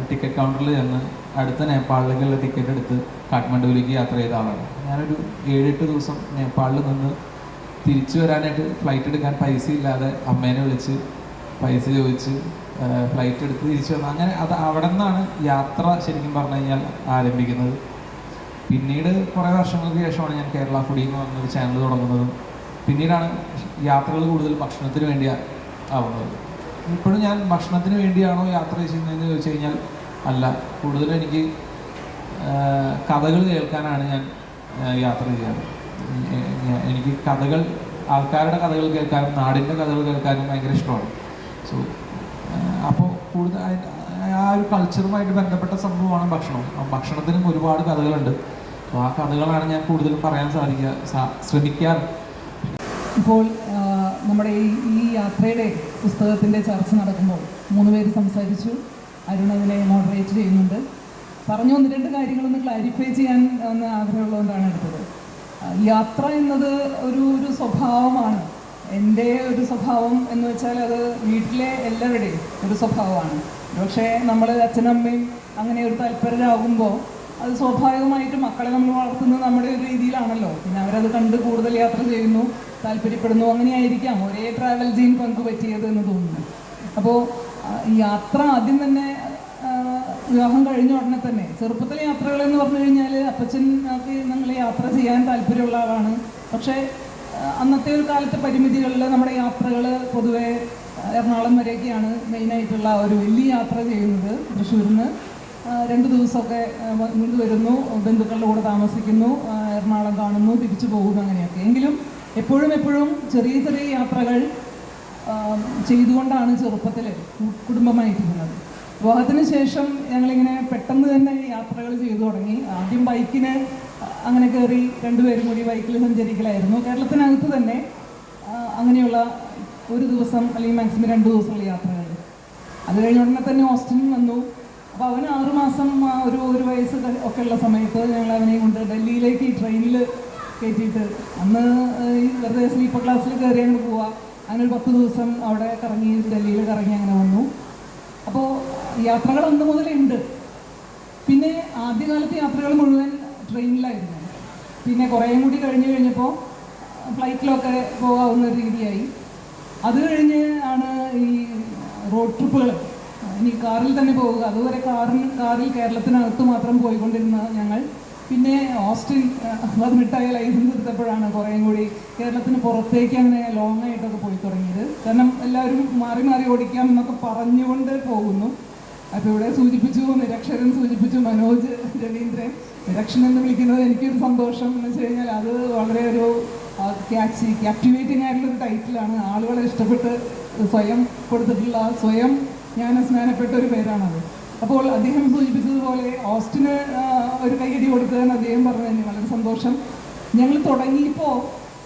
ടിക്കറ്റ് കൗണ്ടറിൽ ചെന്ന് അടുത്ത നേപ്പാളിലേക്കുള്ള ടിക്കറ്റ് എടുത്ത് കാഠ്മണ്ഡുവിലേക്ക് യാത്ര ചെയ്ത ആളാണ്. ഞാനൊരു 7-8 ദിവസം നേപ്പാളിൽ നിന്ന് തിരിച്ചു വരാനായിട്ട് ഫ്ലൈറ്റ് എടുക്കാൻ പൈസ ഇല്ലാതെ അമ്മേനെ വിളിച്ച് പൈസ ചോദിച്ച് ഫ്ലൈറ്റ് എടുത്ത് തിരിച്ചു വന്നു. അങ്ങനെ അവിടെ നിന്നാണ് യാത്ര ശരിക്കും പറഞ്ഞു കഴിഞ്ഞാൽ ആരംഭിക്കുന്നത്. പിന്നീട് കുറേ വർഷങ്ങൾക്ക് ശേഷമാണ് ഞാൻ കേരള ഫുഡി എന്ന് പറഞ്ഞൊരു ചാനൽ തുടങ്ങുന്നതും പിന്നീടാണ് യാത്രകൾ കൂടുതൽ ഭക്ഷണത്തിന് വേണ്ടി ആവുന്നത്. ഇപ്പോഴും ഞാൻ ഭക്ഷണത്തിന് വേണ്ടിയാണോ യാത്ര ചെയ്യുന്നതെന്ന് ചോദിച്ചു കഴിഞ്ഞാൽ അല്ല. കൂടുതലും എനിക്ക് കഥകൾ കേൾക്കാനാണ് ഞാൻ യാത്ര ചെയ്യാറ്. എനിക്ക് കഥകൾ, ആൾക്കാരുടെ കഥകൾ കേൾക്കാനും നാടിൻ്റെ കഥകൾ കേൾക്കാനും ഭയങ്കര ഇഷ്ടമാണ്. സോ അപ്പോൾ കൂടുതൽ ആ ഒരു കൾച്ചറുമായിട്ട് ബന്ധപ്പെട്ട സംഭവമാണ് ഭക്ഷണം. ഭക്ഷണത്തിനും ഒരുപാട് കഥകളുണ്ട്. അപ്പോൾ ആ കഥകളാണ് ഞാൻ കൂടുതലും പറയാൻ ശ്രമിക്കാറ്. ഇപ്പോൾ നമ്മുടെ ഈ യാത്രയുടെ പുസ്തകത്തിൻ്റെ ചർച്ച നടക്കുമ്പോൾ 3 പേര് സംസാരിച്ചു. അരുൺ അതിനെ മോഡറേറ്റ് ചെയ്യുന്നുണ്ട്. പറഞ്ഞു 1-2 കാര്യങ്ങളൊന്ന് ക്ലാരിഫൈ ചെയ്യാൻ ആഗ്രഹമുള്ളതുകൊണ്ടാണ് എടുത്തത്. യാത്ര എന്നത് ഒരു സ്വഭാവമാണ്. എൻ്റെ ഒരു സ്വഭാവം എന്ന് വെച്ചാൽ അത് വീട്ടിലെ എല്ലാവരുടെയും ഒരു സ്വഭാവമാണ്. പക്ഷേ നമ്മൾ അച്ഛനും അമ്മയും അങ്ങനെ ഒരു താല്പര്യരാകുമ്പോൾ അത് സ്വാഭാവികമായിട്ട് മക്കളെ നമ്മൾ വളർത്തുന്നത് നമ്മുടെ ഒരു രീതിയിലാണല്ലോ. പിന്നെ അവരത് കണ്ട് കൂടുതൽ യാത്ര ചെയ്യുന്നു, താല്പര്യപ്പെടുന്നു. അങ്ങനെയായിരിക്കാം ഒരേ ട്രാവൽ ജീൻ പങ്കുപറ്റിയത് എന്ന് തോന്നുന്നു. അപ്പോൾ യാത്ര ആദ്യം തന്നെ വിവാഹം കഴിഞ്ഞ ഉടനെ തന്നെ ചെറുപ്പത്തിലെ യാത്രകൾ എന്ന് പറഞ്ഞു കഴിഞ്ഞാൽ അപ്പച്ചനൊക്കെ ഞങ്ങൾ യാത്ര ചെയ്യാൻ താല്പര്യമുള്ള ആളാണ്. പക്ഷേ അന്നത്തെ ഒരു കാലത്തെ പരിമിതികളിൽ നമ്മുടെ യാത്രകൾ പൊതുവെ എറണാകുളം വരെയൊക്കെയാണ് മെയിനായിട്ടുള്ള ഒരു വലിയ യാത്ര ചെയ്യുന്നത്. തൃശ്ശൂരിൽ നിന്ന് 2 ദിവസമൊക്കെ ഇങ്ങോട്ട് വരുന്നു, ബന്ധുക്കളുടെ കൂടെ താമസിക്കുന്നു, എറണാകുളം കാണുന്നു, തിരിച്ചു പോകുന്നു, അങ്ങനെയൊക്കെ. എങ്കിലും എപ്പോഴും ചെറിയ ചെറിയ യാത്രകൾ ചെയ്തുകൊണ്ടാണ് ചെറുപ്പത്തിൽ കുടുംബമായിട്ടിരുന്നത്. വിവാഹത്തിന് ശേഷം ഞങ്ങളിങ്ങനെ പെട്ടെന്ന് തന്നെ യാത്രകൾ ചെയ്തു തുടങ്ങി. ആദ്യം ബൈക്കിന് അങ്ങനെ കയറി 2 പേരും കൂടി ബൈക്കിൽ സഞ്ചരിക്കലായിരുന്നു. കേരളത്തിനകത്ത് തന്നെ അങ്ങനെയുള്ള ഒരു ദിവസം അല്ലെങ്കിൽ മാക്സിമം 2 ദിവസമുള്ള യാത്രകൾ. അത് കഴിഞ്ഞ ഉടനെ തന്നെ ഓസ്റ്റിൻ വന്നു. അപ്പോൾ അവന് 6 മാസം ഒരു വയസ്സ് ഒക്കെ ഉള്ള സമയത്ത് ഞങ്ങൾ അവനെയും കൊണ്ട് ഡൽഹിയിലേക്ക് ട്രെയിനിൽ കയറ്റിയിട്ട്, അന്ന് ഈ വെറുതെ സ്ലീപ്പർ ക്ലാസ്സിൽ കയറി അങ്ങോട്ട് പോവുക. അങ്ങനെ ഒരു 10 ദിവസം അവിടെ കറങ്ങി, ഡൽഹിയിൽ കറങ്ങി അങ്ങനെ വന്നു. അപ്പോൾ യാത്രകൾ അന്ന് മുതലേ ഉണ്ട്. പിന്നെ ആദ്യകാലത്തെ യാത്രകൾ മുഴുവൻ ട്രെയിനിലായിരുന്നു. പിന്നെ കുറേയും കൂടി കഴിഞ്ഞപ്പോൾ ഫ്ലൈറ്റിലൊക്കെ പോകാവുന്ന രീതിയായി. അത് കഴിഞ്ഞ് ആണ് ഈ റോഡ് ട്രിപ്പുകൾ, ഇനി കാറിൽ തന്നെ പോവുക. അതുവരെ കാറിൽ കേരളത്തിനകത്ത് മാത്രം പോയിക്കൊണ്ടിരുന്ന ഞങ്ങൾ പിന്നെ ഓസ്റ്റിൻ 18 ലൈസൻസ് എടുത്തപ്പോഴാണ് കുറേയും കൂടി കേരളത്തിന് പുറത്തേക്ക് അങ്ങനെ ലോങ് ആയിട്ടൊക്കെ പോയി തുടങ്ങിയത്. കാരണം എല്ലാവരും മാറി മാറി ഓടിക്കാം എന്നൊക്കെ പറഞ്ഞുകൊണ്ട് പോകുന്നു. അപ്പോൾ ഇവിടെ സൂചിപ്പിച്ചു, നിരക്ഷരൻ സൂചിപ്പിച്ചു, മനോജ് രവീന്ദ്രൻ. നിരക്ഷൻ എന്ന് വിളിക്കുന്നത് എനിക്കൊരു സന്തോഷം എന്ന് വെച്ച് കഴിഞ്ഞാൽ അത് വളരെ ഒരു ക്യാപ്റ്റിവേറ്റിംഗ് ആയിട്ടുള്ളൊരു ടൈറ്റിലാണ്. ആളുകളെ ഇഷ്ടപ്പെട്ട് സ്വയം കൊടുത്തിട്ടുള്ള, സ്വയം ജ്ഞാനസ്നാനപ്പെട്ട ഒരു പേരാണത്. അപ്പോൾ അദ്ദേഹം സൂചിപ്പിച്ചതുപോലെ ഓസ്റ്റിന് ഒരു കൈയടി കൊടുക്കുക എന്ന് അദ്ദേഹം പറഞ്ഞു തന്നെ വളരെ സന്തോഷം. ഞങ്ങൾ തുടങ്ങിയപ്പോൾ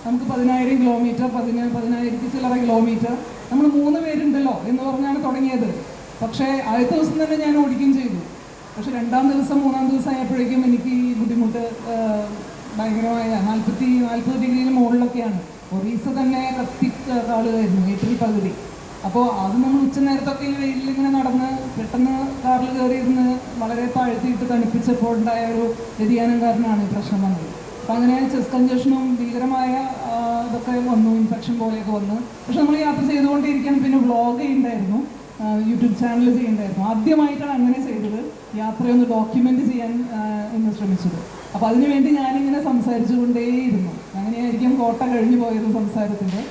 നമുക്ക് 10,000 കിലോമീറ്റർ, 10,000 ചില്ലറ കിലോമീറ്റർ, നമ്മൾ 3 പേരുണ്ടല്ലോ എന്ന് പറഞ്ഞാണ് തുടങ്ങിയത്. പക്ഷേ ആദ്യത്തെ ദിവസം തന്നെ ഞാൻ ഓടിക്കുകയും ചെയ്തു. പക്ഷെ 2-ാം ദിവസം 3-ാം ദിവസം ആയപ്പോഴേക്കും എനിക്ക് ഈ ബുദ്ധിമുട്ട് ഭയങ്കരമായ 40 ഡിഗ്രിയിൽ മുകളിലൊക്കെയാണ്. ഒറീസ തന്നെ കാളുകയായിരുന്നു, ഏപ്രിൽ പകുതി. അപ്പോൾ അത് നമ്മൾ ഉച്ചനേരത്തൊക്കെ ഈ വെയിലിൽ ഇങ്ങനെ നടന്ന് പെട്ടെന്ന് കാറിൽ കയറിയിരുന്ന് വളരെ താഴ്ത്തിയിട്ട് തണുപ്പിച്ചപ്പോൾ ഉണ്ടായ ഒരു വ്യതിയാനം കാരണമാണ് ഈ പ്രശ്നം വന്നത്. അപ്പോൾ അങ്ങനെ ചെസ്റ്റ് കഞ്ചഷനും ഭീകരമായ ഇതൊക്കെ വന്നു, ഇൻഫെക്ഷൻ പോലെയൊക്കെ വന്നു. പക്ഷെ നമ്മൾ യാത്ര ചെയ്തുകൊണ്ടിരിക്കാൻ പിന്നെ വ്ളോഗ് ചെയ്യുന്നുണ്ടായിരുന്നു, യൂട്യൂബ് ചാനൽ ചെയ്യുന്നുണ്ടായിരുന്നു. ആദ്യമായിട്ടാണ് അങ്ങനെ ചെയ്തത്, യാത്രയൊന്ന് ഡോക്യുമെൻ്റ് ചെയ്യാൻ ഒന്ന് ശ്രമിച്ചത്. അപ്പോൾ അതിനുവേണ്ടി ഞാനിങ്ങനെ സംസാരിച്ചു കൊണ്ടേയിരുന്നു. അങ്ങനെയായിരിക്കും കോട്ട കഴിഞ്ഞു പോയത് സംസാരത്തിൻ്റെ.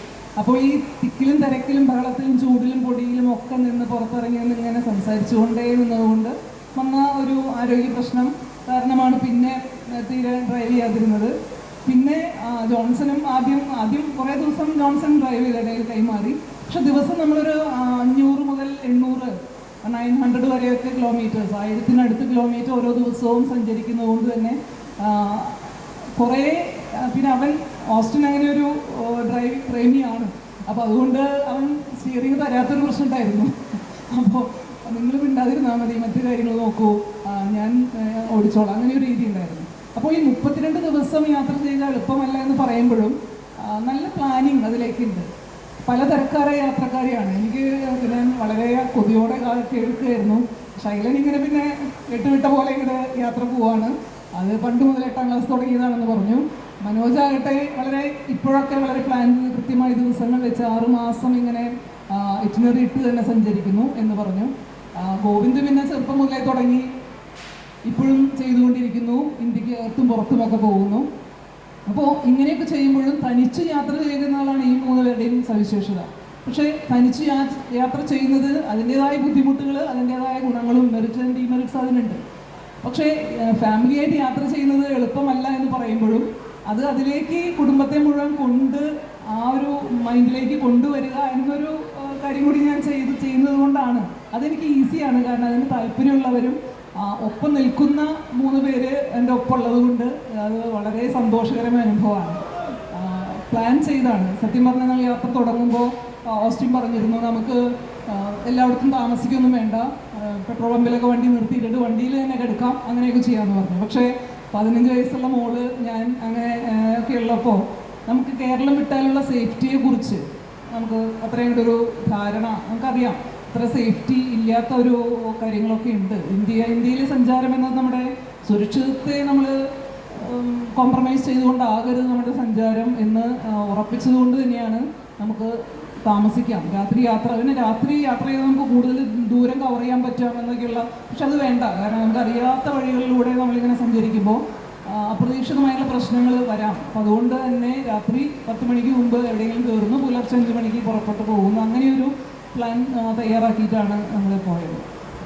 അപ്പോൾ ഈ തിക്കിലും തിരക്കിലും ബഹളത്തിലും ചൂടിലും പൊടിയിലും ഒക്കെ നിന്ന് പുറത്തിറങ്ങി ഇങ്ങനെ സംസാരിച്ചു കൊണ്ടേ നിന്നതുകൊണ്ട് വന്ന ഒരു ആരോഗ്യ പ്രശ്നം കാരണമാണ് പിന്നെ തീരെ ഡ്രൈവ് ചെയ്യാതിരുന്നത്. പിന്നെ ജോൺസണും ആദ്യം കുറേ ദിവസം ജോൺസൺ ഡ്രൈവ് ചെയ്ത ഇടയിൽ കൈമാറി. പക്ഷെ ദിവസം നമ്മളൊരു 500 മുതൽ 800, 900 വരെയൊക്കെ കിലോമീറ്റേഴ്സ്, 1000-നടുത്ത് കിലോമീറ്റർ ഓരോ ദിവസവും സഞ്ചരിക്കുന്നത് കൊണ്ട് തന്നെ കുറേ. പിന്നെ അവൻ ഓസ്റ്റിൻ അങ്ങനെ ഒരു ഡ്രൈവിംഗ് പ്രേമിയാണ്. അപ്പോൾ അതുകൊണ്ട് അവൻ സ്റ്റിയറിംഗ് തരാത്തൊരു പ്രശ്നം ഉണ്ടായിരുന്നു. അപ്പോൾ നിങ്ങൾ മിണ്ടാതിരുന്നാൽ മതി, മറ്റു കാര്യങ്ങൾ നോക്കൂ, ഞാൻ ഓടിച്ചോളാം, അങ്ങനെ ഒരു രീതി ഉണ്ടായിരുന്നു. അപ്പോൾ ഈ 32 ദിവസം യാത്ര ചെയ്താൽ എളുപ്പമല്ല എന്ന് പറയുമ്പോഴും നല്ല പ്ലാനിങ് അതിലേക്കുണ്ട്. പലതരക്കാരായ യാത്രക്കാരെയാണ്. എനിക്ക് ഞാൻ വളരെ കൊതിയോടെ കേൾക്കുകയായിരുന്നു. ശൈലൻ ഇങ്ങനെ പിന്നെ വിട്ട പോലെ ഇങ്ങനെ യാത്ര പോവാണ്, അത് പണ്ട് മുതൽ 8-ാം ക്ലാസ് തുടങ്ങിയതാണെന്ന് പറഞ്ഞു. മനോജാകട്ടെ ഇപ്പോഴൊക്കെ വളരെ പ്ലാൻ ചെയ്ത് കൃത്യമായി ദിവസങ്ങൾ വെച്ച് 6 മാസം ഇങ്ങനെ ഇറ്റിനറി ഇട്ട് തന്നെ സഞ്ചരിക്കുന്നു എന്ന് പറഞ്ഞു. ഗോവിന്ദ് പിന്നെ ചെറുപ്പം മുതലേ തുടങ്ങി ഇപ്പോഴും ചെയ്തുകൊണ്ടിരിക്കുന്നു, ഇന്ത്യക്ക് അകത്തും പുറത്തുമൊക്കെ പോകുന്നു. അപ്പോൾ ഇങ്ങനെയൊക്കെ ചെയ്യുമ്പോഴും തനിച്ച് യാത്ര ചെയ്യുന്നതാണ് ഈ 3 പേരുടെയും സവിശേഷത. പക്ഷേ തനിച്ച് യാത്ര ചെയ്യുന്നത് അതിൻ്റേതായ ബുദ്ധിമുട്ടുകൾ, അതിൻ്റേതായ ഗുണങ്ങളും മെറിറ്റ് ആൻഡ് ഡിമെറിറ്റ്സ് അതിനുണ്ട്. പക്ഷേ ഫാമിലിയായിട്ട് യാത്ര ചെയ്യുന്നത് എളുപ്പമല്ല എന്ന് പറയുമ്പോഴും അതിലേക്ക് കുടുംബത്തെ മുഴുവൻ ആ ഒരു മൈൻഡിലേക്ക് കൊണ്ടുവരിക എന്നൊരു കാര്യം കൂടി ഞാൻ ചെയ്യുന്നത് കൊണ്ടാണ് അതെനിക്ക് ഈസിയാണ്. കാരണം അതിന് താല്പര്യമുള്ളവരും ഒപ്പം നിൽക്കുന്ന 3 പേര് എൻ്റെ ഒപ്പം ഉള്ളത് കൊണ്ട് അത് വളരെ സന്തോഷകരമായ അനുഭവമാണ്. പ്ലാൻ ചെയ്താണ്. സത്യം പറഞ്ഞാൽ ഞങ്ങൾ യാത്ര തുടങ്ങുമ്പോൾ ഓസ്റ്റിൻ പറഞ്ഞിരുന്നു, നമുക്ക് എല്ലായിടത്തും താമസിക്കൊന്നും വേണ്ട, പെട്രോൾ പമ്പിലൊക്കെ വണ്ടി നിർത്തിയിട്ടിട്ട് വണ്ടിയിൽ തന്നെ കിടക്കാം, അങ്ങനെയൊക്കെ ചെയ്യാമെന്ന് പറഞ്ഞു. പക്ഷേ 15 വയസ്സുള്ള മോള് ഞാൻ അങ്ങനെ ഒക്കെ ഉള്ളപ്പോൾ നമുക്ക് കേരളം വിട്ടാലുള്ള സേഫ്റ്റിയെക്കുറിച്ച് നമുക്ക് അത്രയും കൂടെ ഒരു ധാരണ നമുക്കറിയാം. അത്ര സേഫ്റ്റി ഇല്ലാത്ത ഒരു കാര്യങ്ങളൊക്കെ ഉണ്ട്. ഇന്ത്യയിലെ സഞ്ചാരം എന്നത് നമ്മുടെ സുരക്ഷിതത്തെ നമ്മൾ കോംപ്രമൈസ് ചെയ്തുകൊണ്ടാകരുത് നമ്മുടെ സഞ്ചാരം എന്ന് ഉറപ്പിച്ചതുകൊണ്ട് തന്നെയാണ് നമുക്ക് താമസിക്കാം, രാത്രി യാത്ര, പിന്നെ രാത്രി യാത്ര ചെയ്താൽ നമുക്ക് കൂടുതൽ ദൂരം കവർ ചെയ്യാൻ പറ്റാം എന്നൊക്കെയുള്ള, പക്ഷെ അത് വേണ്ട. കാരണം നമുക്ക് അറിയാത്ത വഴികളിലൂടെ നമ്മളിങ്ങനെ സഞ്ചരിക്കുമ്പോൾ അപ്രതീക്ഷിതമായുള്ള പ്രശ്നങ്ങൾ വരാം. അപ്പം അതുകൊണ്ട് തന്നെ രാത്രി 10 മണിക്ക് മുമ്പ് എവിടെയെങ്കിലും കയറുന്നു, പുലർച്ചെ 5 മണിക്ക് പുറപ്പെട്ട് പോകുന്നു. അങ്ങനെയൊരു പ്ലാൻ തയ്യാറാക്കിയിട്ടാണ് നമ്മൾ പോയത്.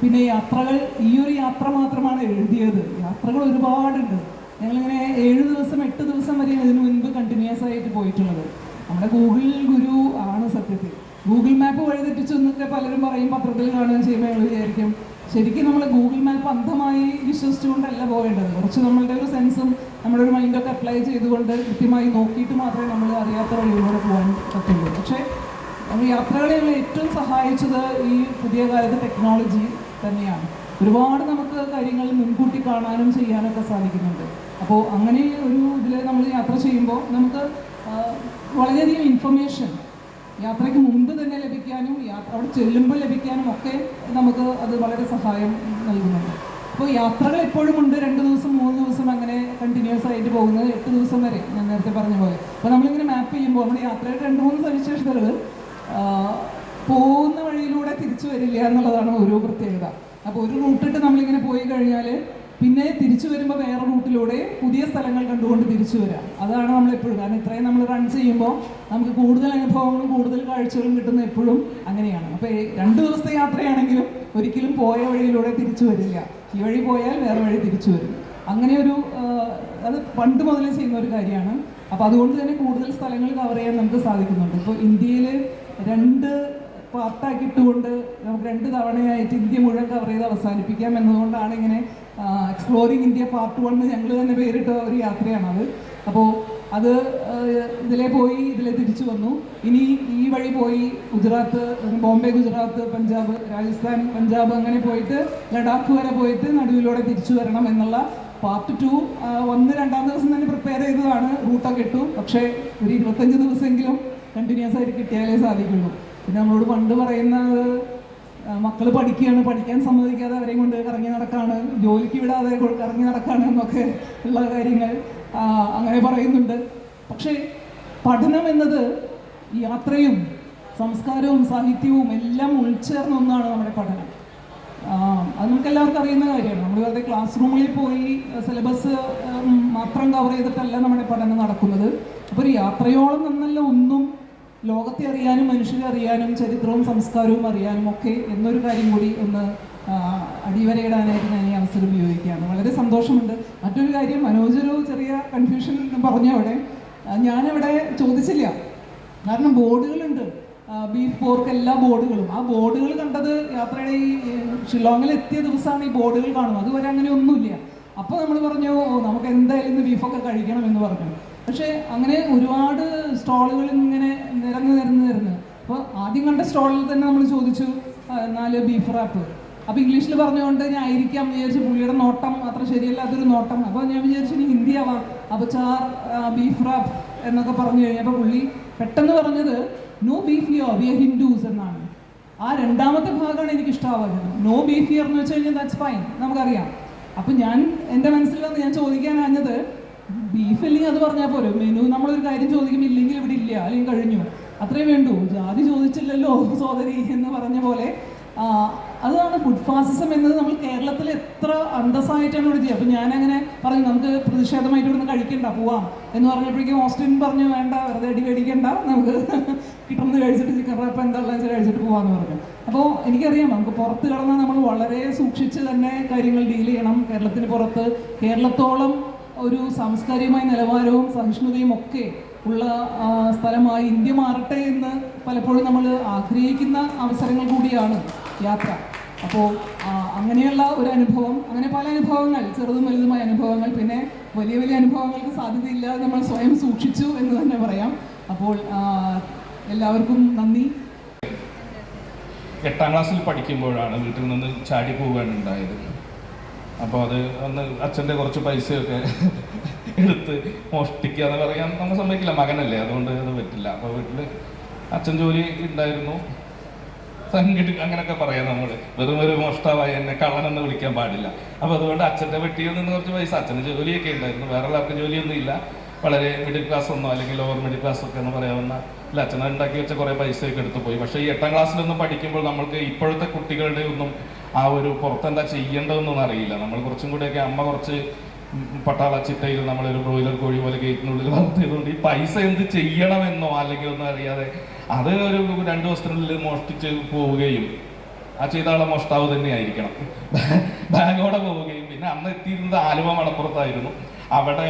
പിന്നെ യാത്രകൾ, ഈ ഒരു യാത്ര മാത്രമാണ് എഴുതിയത്, യാത്രകൾ ഒരുപാടുണ്ട്. ഞങ്ങളിങ്ങനെ 7 ദിവസം 8 ദിവസം വരെയാണ് ഇതിനു മുൻപ് കണ്ടിന്യൂസ് ആയിട്ട് പോയിട്ടുള്ളത്. നമ്മുടെ ഗൂഗിൾ ഗുരു ആണ് സത്യത്തിൽ. ഗൂഗിൾ മാപ്പ് വഴി തെറ്റിച്ചു എന്നൊക്കെ പലരും പറയും, പത്രത്തിൽ കാണുകയും ചെയ്യുമ്പോൾ ഞങ്ങൾ വിചാരിക്കും ശരിക്കും നമ്മൾ ഗൂഗിൾ മാപ്പ് അന്ധമായി വിശ്വസിച്ചുകൊണ്ടല്ല പോകേണ്ടത്. കുറച്ച് നമ്മളുടെ ഒരു സെൻസും നമ്മുടെ ഒരു മൈൻഡൊക്കെ അപ്ലൈ ചെയ്തുകൊണ്ട് കൃത്യമായി നോക്കിയിട്ട് മാത്രമേ നമ്മൾ അറിയാത്ത വഴിയിലൂടെ പോകാൻ പറ്റുള്ളൂ. പക്ഷേ നമ്മൾ യാത്രകളെ ഏറ്റവും സഹായിച്ചത് ഈ പുതിയ കാലത്തെ ടെക്നോളജി തന്നെയാണ്. ഒരുപാട് നമുക്ക് കാര്യങ്ങൾ മുൻകൂട്ടി കാണാനും ചെയ്യാനൊക്കെ സാധിക്കുന്നുണ്ട്. അപ്പോൾ അങ്ങനെ ഒരു ഇതിൽ നമ്മൾ യാത്ര ചെയ്യുമ്പോൾ നമുക്ക് വളരെയധികം ഇൻഫർമേഷൻ യാത്രയ്ക്ക് മുമ്പ് തന്നെ ലഭിക്കാനും അവിടെ ചെല്ലുമ്പോൾ ലഭിക്കാനും ഒക്കെ നമുക്ക് അത് വളരെ സഹായം നൽകുന്നുണ്ട്. അപ്പോൾ യാത്രകൾ എപ്പോഴും ഉണ്ട്. 2 ദിവസം 3 ദിവസം അങ്ങനെ കണ്ടിന്യൂസ് ആയിട്ട് പോകുന്നത് 8 ദിവസം വരെ, ഞാൻ നേരത്തെ പറഞ്ഞ പോലെ. അപ്പോൾ നമ്മളിങ്ങനെ മാപ്പ് ചെയ്യുമ്പോൾ നമ്മുടെ യാത്രയുടെ 2-3 സവിശേഷതകൾ പോകുന്ന വഴിയിലൂടെ തിരിച്ചു വരില്ല എന്നുള്ളതാണ് ഓരോ പ്രത്യേകത. അപ്പോൾ ഒരു റൂട്ടിട്ട് നമ്മളിങ്ങനെ പോയി കഴിഞ്ഞാൽ പിന്നെ തിരിച്ചു വരുമ്പോൾ വേറെ റൂട്ടിലൂടെ പുതിയ സ്ഥലങ്ങൾ കണ്ടുകൊണ്ട് തിരിച്ചു വരാം. അതാണ് നമ്മളെപ്പോഴും, കാരണം ഇത്രയും നമ്മൾ റൺ ചെയ്യുമ്പോൾ നമുക്ക് കൂടുതൽ അനുഭവങ്ങളും കൂടുതൽ കാഴ്ചകളും കിട്ടുന്നത് എപ്പോഴും അങ്ങനെയാണ്. അപ്പോൾ 2 ദിവസത്തെ യാത്രയാണെങ്കിലും ഒരിക്കലും പോയ വഴിയിലൂടെ തിരിച്ചു വരില്ല. ഈ വഴി പോയാൽ വേറെ വഴി തിരിച്ചു വരും. അങ്ങനെ ഒരു അത് പണ്ട് മുതലേ ചെയ്യുന്ന ഒരു കാര്യമാണ്. അപ്പോൾ അതുകൊണ്ട് തന്നെ കൂടുതൽ സ്ഥലങ്ങൾ കവർ ചെയ്യാൻ നമുക്ക് സാധിക്കുന്നുണ്ട്. ഇപ്പോൾ ഇന്ത്യയിൽ 2 പാർട്ടാക്കിയിട്ടുകൊണ്ട് നമുക്ക് 2 തവണയായിട്ട് ഇന്ത്യ മുഴുവൻ കവർ ചെയ്ത് അവസാനിപ്പിക്കാം എന്നതുകൊണ്ടാണ് ഇങ്ങനെ എക്സ്പ്ലോറിങ് ഇന്ത്യ പാർട്ട് 1 ഞങ്ങൾ തന്നെ പേരിട്ട ഒരു യാത്രയാണത്. അപ്പോൾ അത് ഇതിലെ പോയി ഇതിലെ തിരിച്ചു വന്നു. ഇനി ഈ വഴി പോയി ഗുജറാത്ത്, ബോംബെ, ഗുജറാത്ത്, പഞ്ചാബ്, രാജസ്ഥാൻ, പഞ്ചാബ് അങ്ങനെ പോയിട്ട് ലഡാക്ക് വരെ പോയിട്ട് നടുവിലൂടെ തിരിച്ചു വരണം എന്നുള്ള പാർട്ട് 2 വന്ന് 2-ാം ദിവസം തന്നെ പ്രിപ്പയർ ചെയ്തതാണ്. റൂട്ടൊക്കെ ഇട്ടു. പക്ഷേ ഒരു 25 ദിവസമെങ്കിലും കണ്ടിന്യൂസ് ആയിട്ട് കിട്ടിയാലേ സാധിക്കുള്ളൂ. പിന്നെ നമ്മളോട് പണ്ട് പറയുന്നത് മക്കൾ പഠിക്കുകയാണ്, പഠിക്കാൻ സമ്മതിക്കാതെ അവരെയും കൊണ്ട് കറങ്ങി നടക്കാണ്, ജോലിക്ക് വിടാതെ കറങ്ങി നടക്കാണ് എന്നൊക്കെ ഉള്ള കാര്യങ്ങൾ അങ്ങനെ പറയുന്നുണ്ട്. പക്ഷേ പഠനം എന്നത് യാത്രയും സംസ്കാരവും സാഹിത്യവും എല്ലാം ഉൾച്ചേർന്ന ഒന്നാണ് നമ്മുടെ പഠനം. അത് നമുക്ക് എല്ലാവർക്കും അറിയുന്ന കാര്യമാണ്. നമ്മൾ വെറുതെ ക്ലാസ് റൂമിൽ പോയി സിലബസ് മാത്രം കവർ ചെയ്തിട്ടല്ല നമ്മുടെ പഠനം നടക്കുന്നത്. അപ്പോൾ ഒരു യാത്രയോളം എന്നല്ല ഒന്നും ലോകത്തെ അറിയാനും മനുഷ്യരെ അറിയാനും ചരിത്രവും സംസ്കാരവും അറിയാനും ഒക്കെ എന്നൊരു കാര്യം കൂടി ഒന്ന് അടിവരയിടാനായിട്ട് ഞാൻ ഈ അവസരം ഉപയോഗിക്കുകയാണ്. വളരെ സന്തോഷമുണ്ട്. മറ്റൊരു കാര്യം, മനോജൊരു ചെറിയ കൺഫ്യൂഷൻ പറഞ്ഞ അവിടെ ഞാനവിടെ ചോദിച്ചില്ല. കാരണം ബോർഡുകളുണ്ട്, ബീഫ് പോർക്ക് എല്ലാ ബോർഡുകളും. ആ ബോർഡുകൾ കണ്ടത് യാത്രയുടെ ഈ ഷില്ലോങ്ങിൽ എത്തിയ ദിവസമാണ് ഈ ബോർഡുകൾ കാണുന്നത്. അതുവരെ അങ്ങനെ ഒന്നുമില്ല. അപ്പോൾ നമ്മൾ പറഞ്ഞു നമുക്ക് എന്തായാലും ഇന്ന് ബീഫൊക്കെ കഴിക്കണം എന്ന് പറഞ്ഞു. പക്ഷേ അങ്ങനെ ഒരുപാട് സ്റ്റാളുകൾ ഇങ്ങനെ നിരന്ന് അപ്പോൾ ആദ്യം കണ്ട സ്റ്റാളിൽ തന്നെ നമ്മൾ ചോദിച്ചു 4 ബീഫ് റാപ്പ്. അപ്പോൾ ഇംഗ്ലീഷിൽ പറഞ്ഞുകൊണ്ട് ഞാൻ ആയിരിക്കാം വിചാരിച്ചു. പുള്ളിയുടെ നോട്ടം അത്ര ശരിയല്ലാത്തൊരു നോട്ടം. അപ്പോൾ ഞാൻ വിചാരിച്ചു ഇനി ഹിന്ദി ആവാം. അപ്പോൾ 4 ബീഫ് റാപ്പ് എന്നൊക്കെ പറഞ്ഞു കഴിഞ്ഞപ്പോൾ പുള്ളി പെട്ടെന്ന് പറഞ്ഞത് no beef here, we are Hindus എന്നാണ്. ആ 2ാമത്തെ ഭാഗമാണ് എനിക്ക് ഇഷ്ടമാവുന്നത്. നോ ബീഫ് ഹിയർ എന്ന് വെച്ച് കഴിഞ്ഞാൽ ദാറ്റ്സ് ഫൈൻ, നമുക്കറിയാം. അപ്പം ഞാൻ എൻ്റെ മനസ്സിൽ വന്ന് ഞാൻ ചോദിക്കാനഞ്ഞത് ബീഫ് ഇല്ലെങ്കിൽ അത് പറഞ്ഞാൽ പോലും മെനു നമ്മളൊരു കാര്യം ചോദിക്കുമ്പോൾ ഇല്ലെങ്കിൽ ഇവിടെ ഇല്ല അല്ലെങ്കിൽ കഴിഞ്ഞു അത്രേ വേണ്ടൂ. ജാതി ചോദിച്ചില്ലല്ലോ സോദരി എന്ന് പറഞ്ഞ പോലെ അതാണ് ഫുഡ് ഫാസിസം എന്നത്. നമ്മൾ കേരളത്തിൽ എത്ര അന്തസ്സായിട്ടാണ് ഇവിടെ ചെയ്യുക. അപ്പം ഞാനങ്ങനെ പറഞ്ഞു നമുക്ക് പ്രതിഷേധമായിട്ട് ഇവിടുന്ന് കഴിക്കണ്ട, പോവാം എന്ന് പറഞ്ഞപ്പോഴേക്കും ഓസ്റ്റിൻ പറഞ്ഞു വേണ്ട, വെറുതെ അടി മേടിക്കണ്ട, നമുക്ക് കിട്ടുന്നത് കഴിച്ചിട്ട് ചിക്കൻ റാപ്പ് എന്താണെന്ന് വെച്ചാൽ കഴിച്ചിട്ട് പോകാമെന്ന് പറഞ്ഞു. അപ്പോൾ എനിക്കറിയാം നമുക്ക് പുറത്ത് കിടന്നാൽ നമ്മൾ വളരെ സൂക്ഷിച്ച് തന്നെ കാര്യങ്ങൾ ഡീൽ ചെയ്യണം. കേരളത്തിന് പുറത്ത് കേരളത്തോളം ഒരു സാംസ്കാരികമായ നിലവാരവും സഹിഷ്ണുതയും ഒക്കെ ഉള്ള സ്ഥലമായി ഇന്ത്യ മാറട്ടെ എന്ന് പലപ്പോഴും നമ്മൾ ആഗ്രഹിക്കുന്ന അവസരങ്ങൾ കൂടിയാണ് യാത്ര. അപ്പോൾ അങ്ങനെയുള്ള ഒരു അനുഭവം, അങ്ങനെ പല അനുഭവങ്ങൾ, ചെറുതും വലുതുമായ അനുഭവങ്ങൾ, പിന്നെ വലിയ വലിയ അനുഭവങ്ങൾക്ക് സാധ്യതയില്ലാതെ നമ്മൾ സ്വയം സൂക്ഷിച്ചു എന്ന് തന്നെ പറയാം. അപ്പോൾ എല്ലാവർക്കും നന്ദി. 8ാം ക്ലാസ്സിൽ പഠിക്കുമ്പോഴാണ് വീട്ടിൽ നിന്ന് ചാടി പോവുകയാണ് ഉണ്ടായത്. അപ്പോൾ അത് അന്ന് അച്ഛൻ്റെ കുറച്ച് പൈസയൊക്കെ എടുത്ത് മോഷ്ടിക്കുക എന്ന് പറയാൻ നമ്മൾ സമ്മതിക്കില്ല, മകനല്ലേ, അതുകൊണ്ട് അത് പറ്റില്ല. അപ്പോൾ വീട്ടിൽ അച്ഛൻ ജോലി ഉണ്ടായിരുന്നു, സംഘടിക്ക് അങ്ങനെയൊക്കെ പറയാം നമ്മൾ. വെറും ഒരു മോഷ്ടാവായി എന്നെ കള്ളനെന്ന് വിളിക്കാൻ പാടില്ല. അപ്പോൾ അതുകൊണ്ട് അച്ഛൻ്റെ വെട്ടിയിൽ നിന്ന് കുറച്ച് പൈസ, അച്ഛൻ്റെ ജോലിയൊക്കെ ഉണ്ടായിരുന്നു, വേറെ ആർക്കും ജോലിയൊന്നും ഇല്ല. വളരെ മിഡിൽ ക്ലാസ് ഒന്നോ അല്ലെങ്കിൽ ലോവർ മിഡിൽ ക്ലാസ് ഒക്കെ എന്ന് പറയാവുന്ന അല്ല, അച്ഛൻ ഉണ്ടാക്കി വെച്ച കുറേ പൈസയൊക്കെ എടുത്തു പോയി. പക്ഷേ ഈ 8ാം ക്ലാസ്സിലൊന്നും പഠിക്കുമ്പോൾ നമ്മൾക്ക് ഇപ്പോഴത്തെ കുട്ടികളുടെ ഒന്നും ആ ഒരു പുറത്തെന്താ ചെയ്യേണ്ടതെന്നൊന്നും അറിയില്ല. നമ്മൾ കുറച്ചും കൂടെയൊക്കെ അമ്മ കുറച്ച് പട്ടാള ചിട്ടയിൽ നമ്മളൊരു ബ്രോയിലർ കോഴി പോലെ ഗേറ്റിനുള്ളിൽ വളർത്തിയതുകൊണ്ട് ഈ പൈസ എന്ത് ചെയ്യണമെന്നോ അല്ലെങ്കിൽ ഒന്നും അറിയാതെ അത് ഒരു 2 ദിവസത്തിനുള്ളിൽ മോഷ്ടിച്ച് പോവുകയും ആ ചെയ്ത ആളെ മോഷ്ടാവ് തന്നെ ആയിരിക്കണം, ബാഗോടെ പോവുകയും പിന്നെ അന്ന് എത്തിയിരുന്നത് ആലുവ മണപ്പുറത്തായിരുന്നു. അവിടെ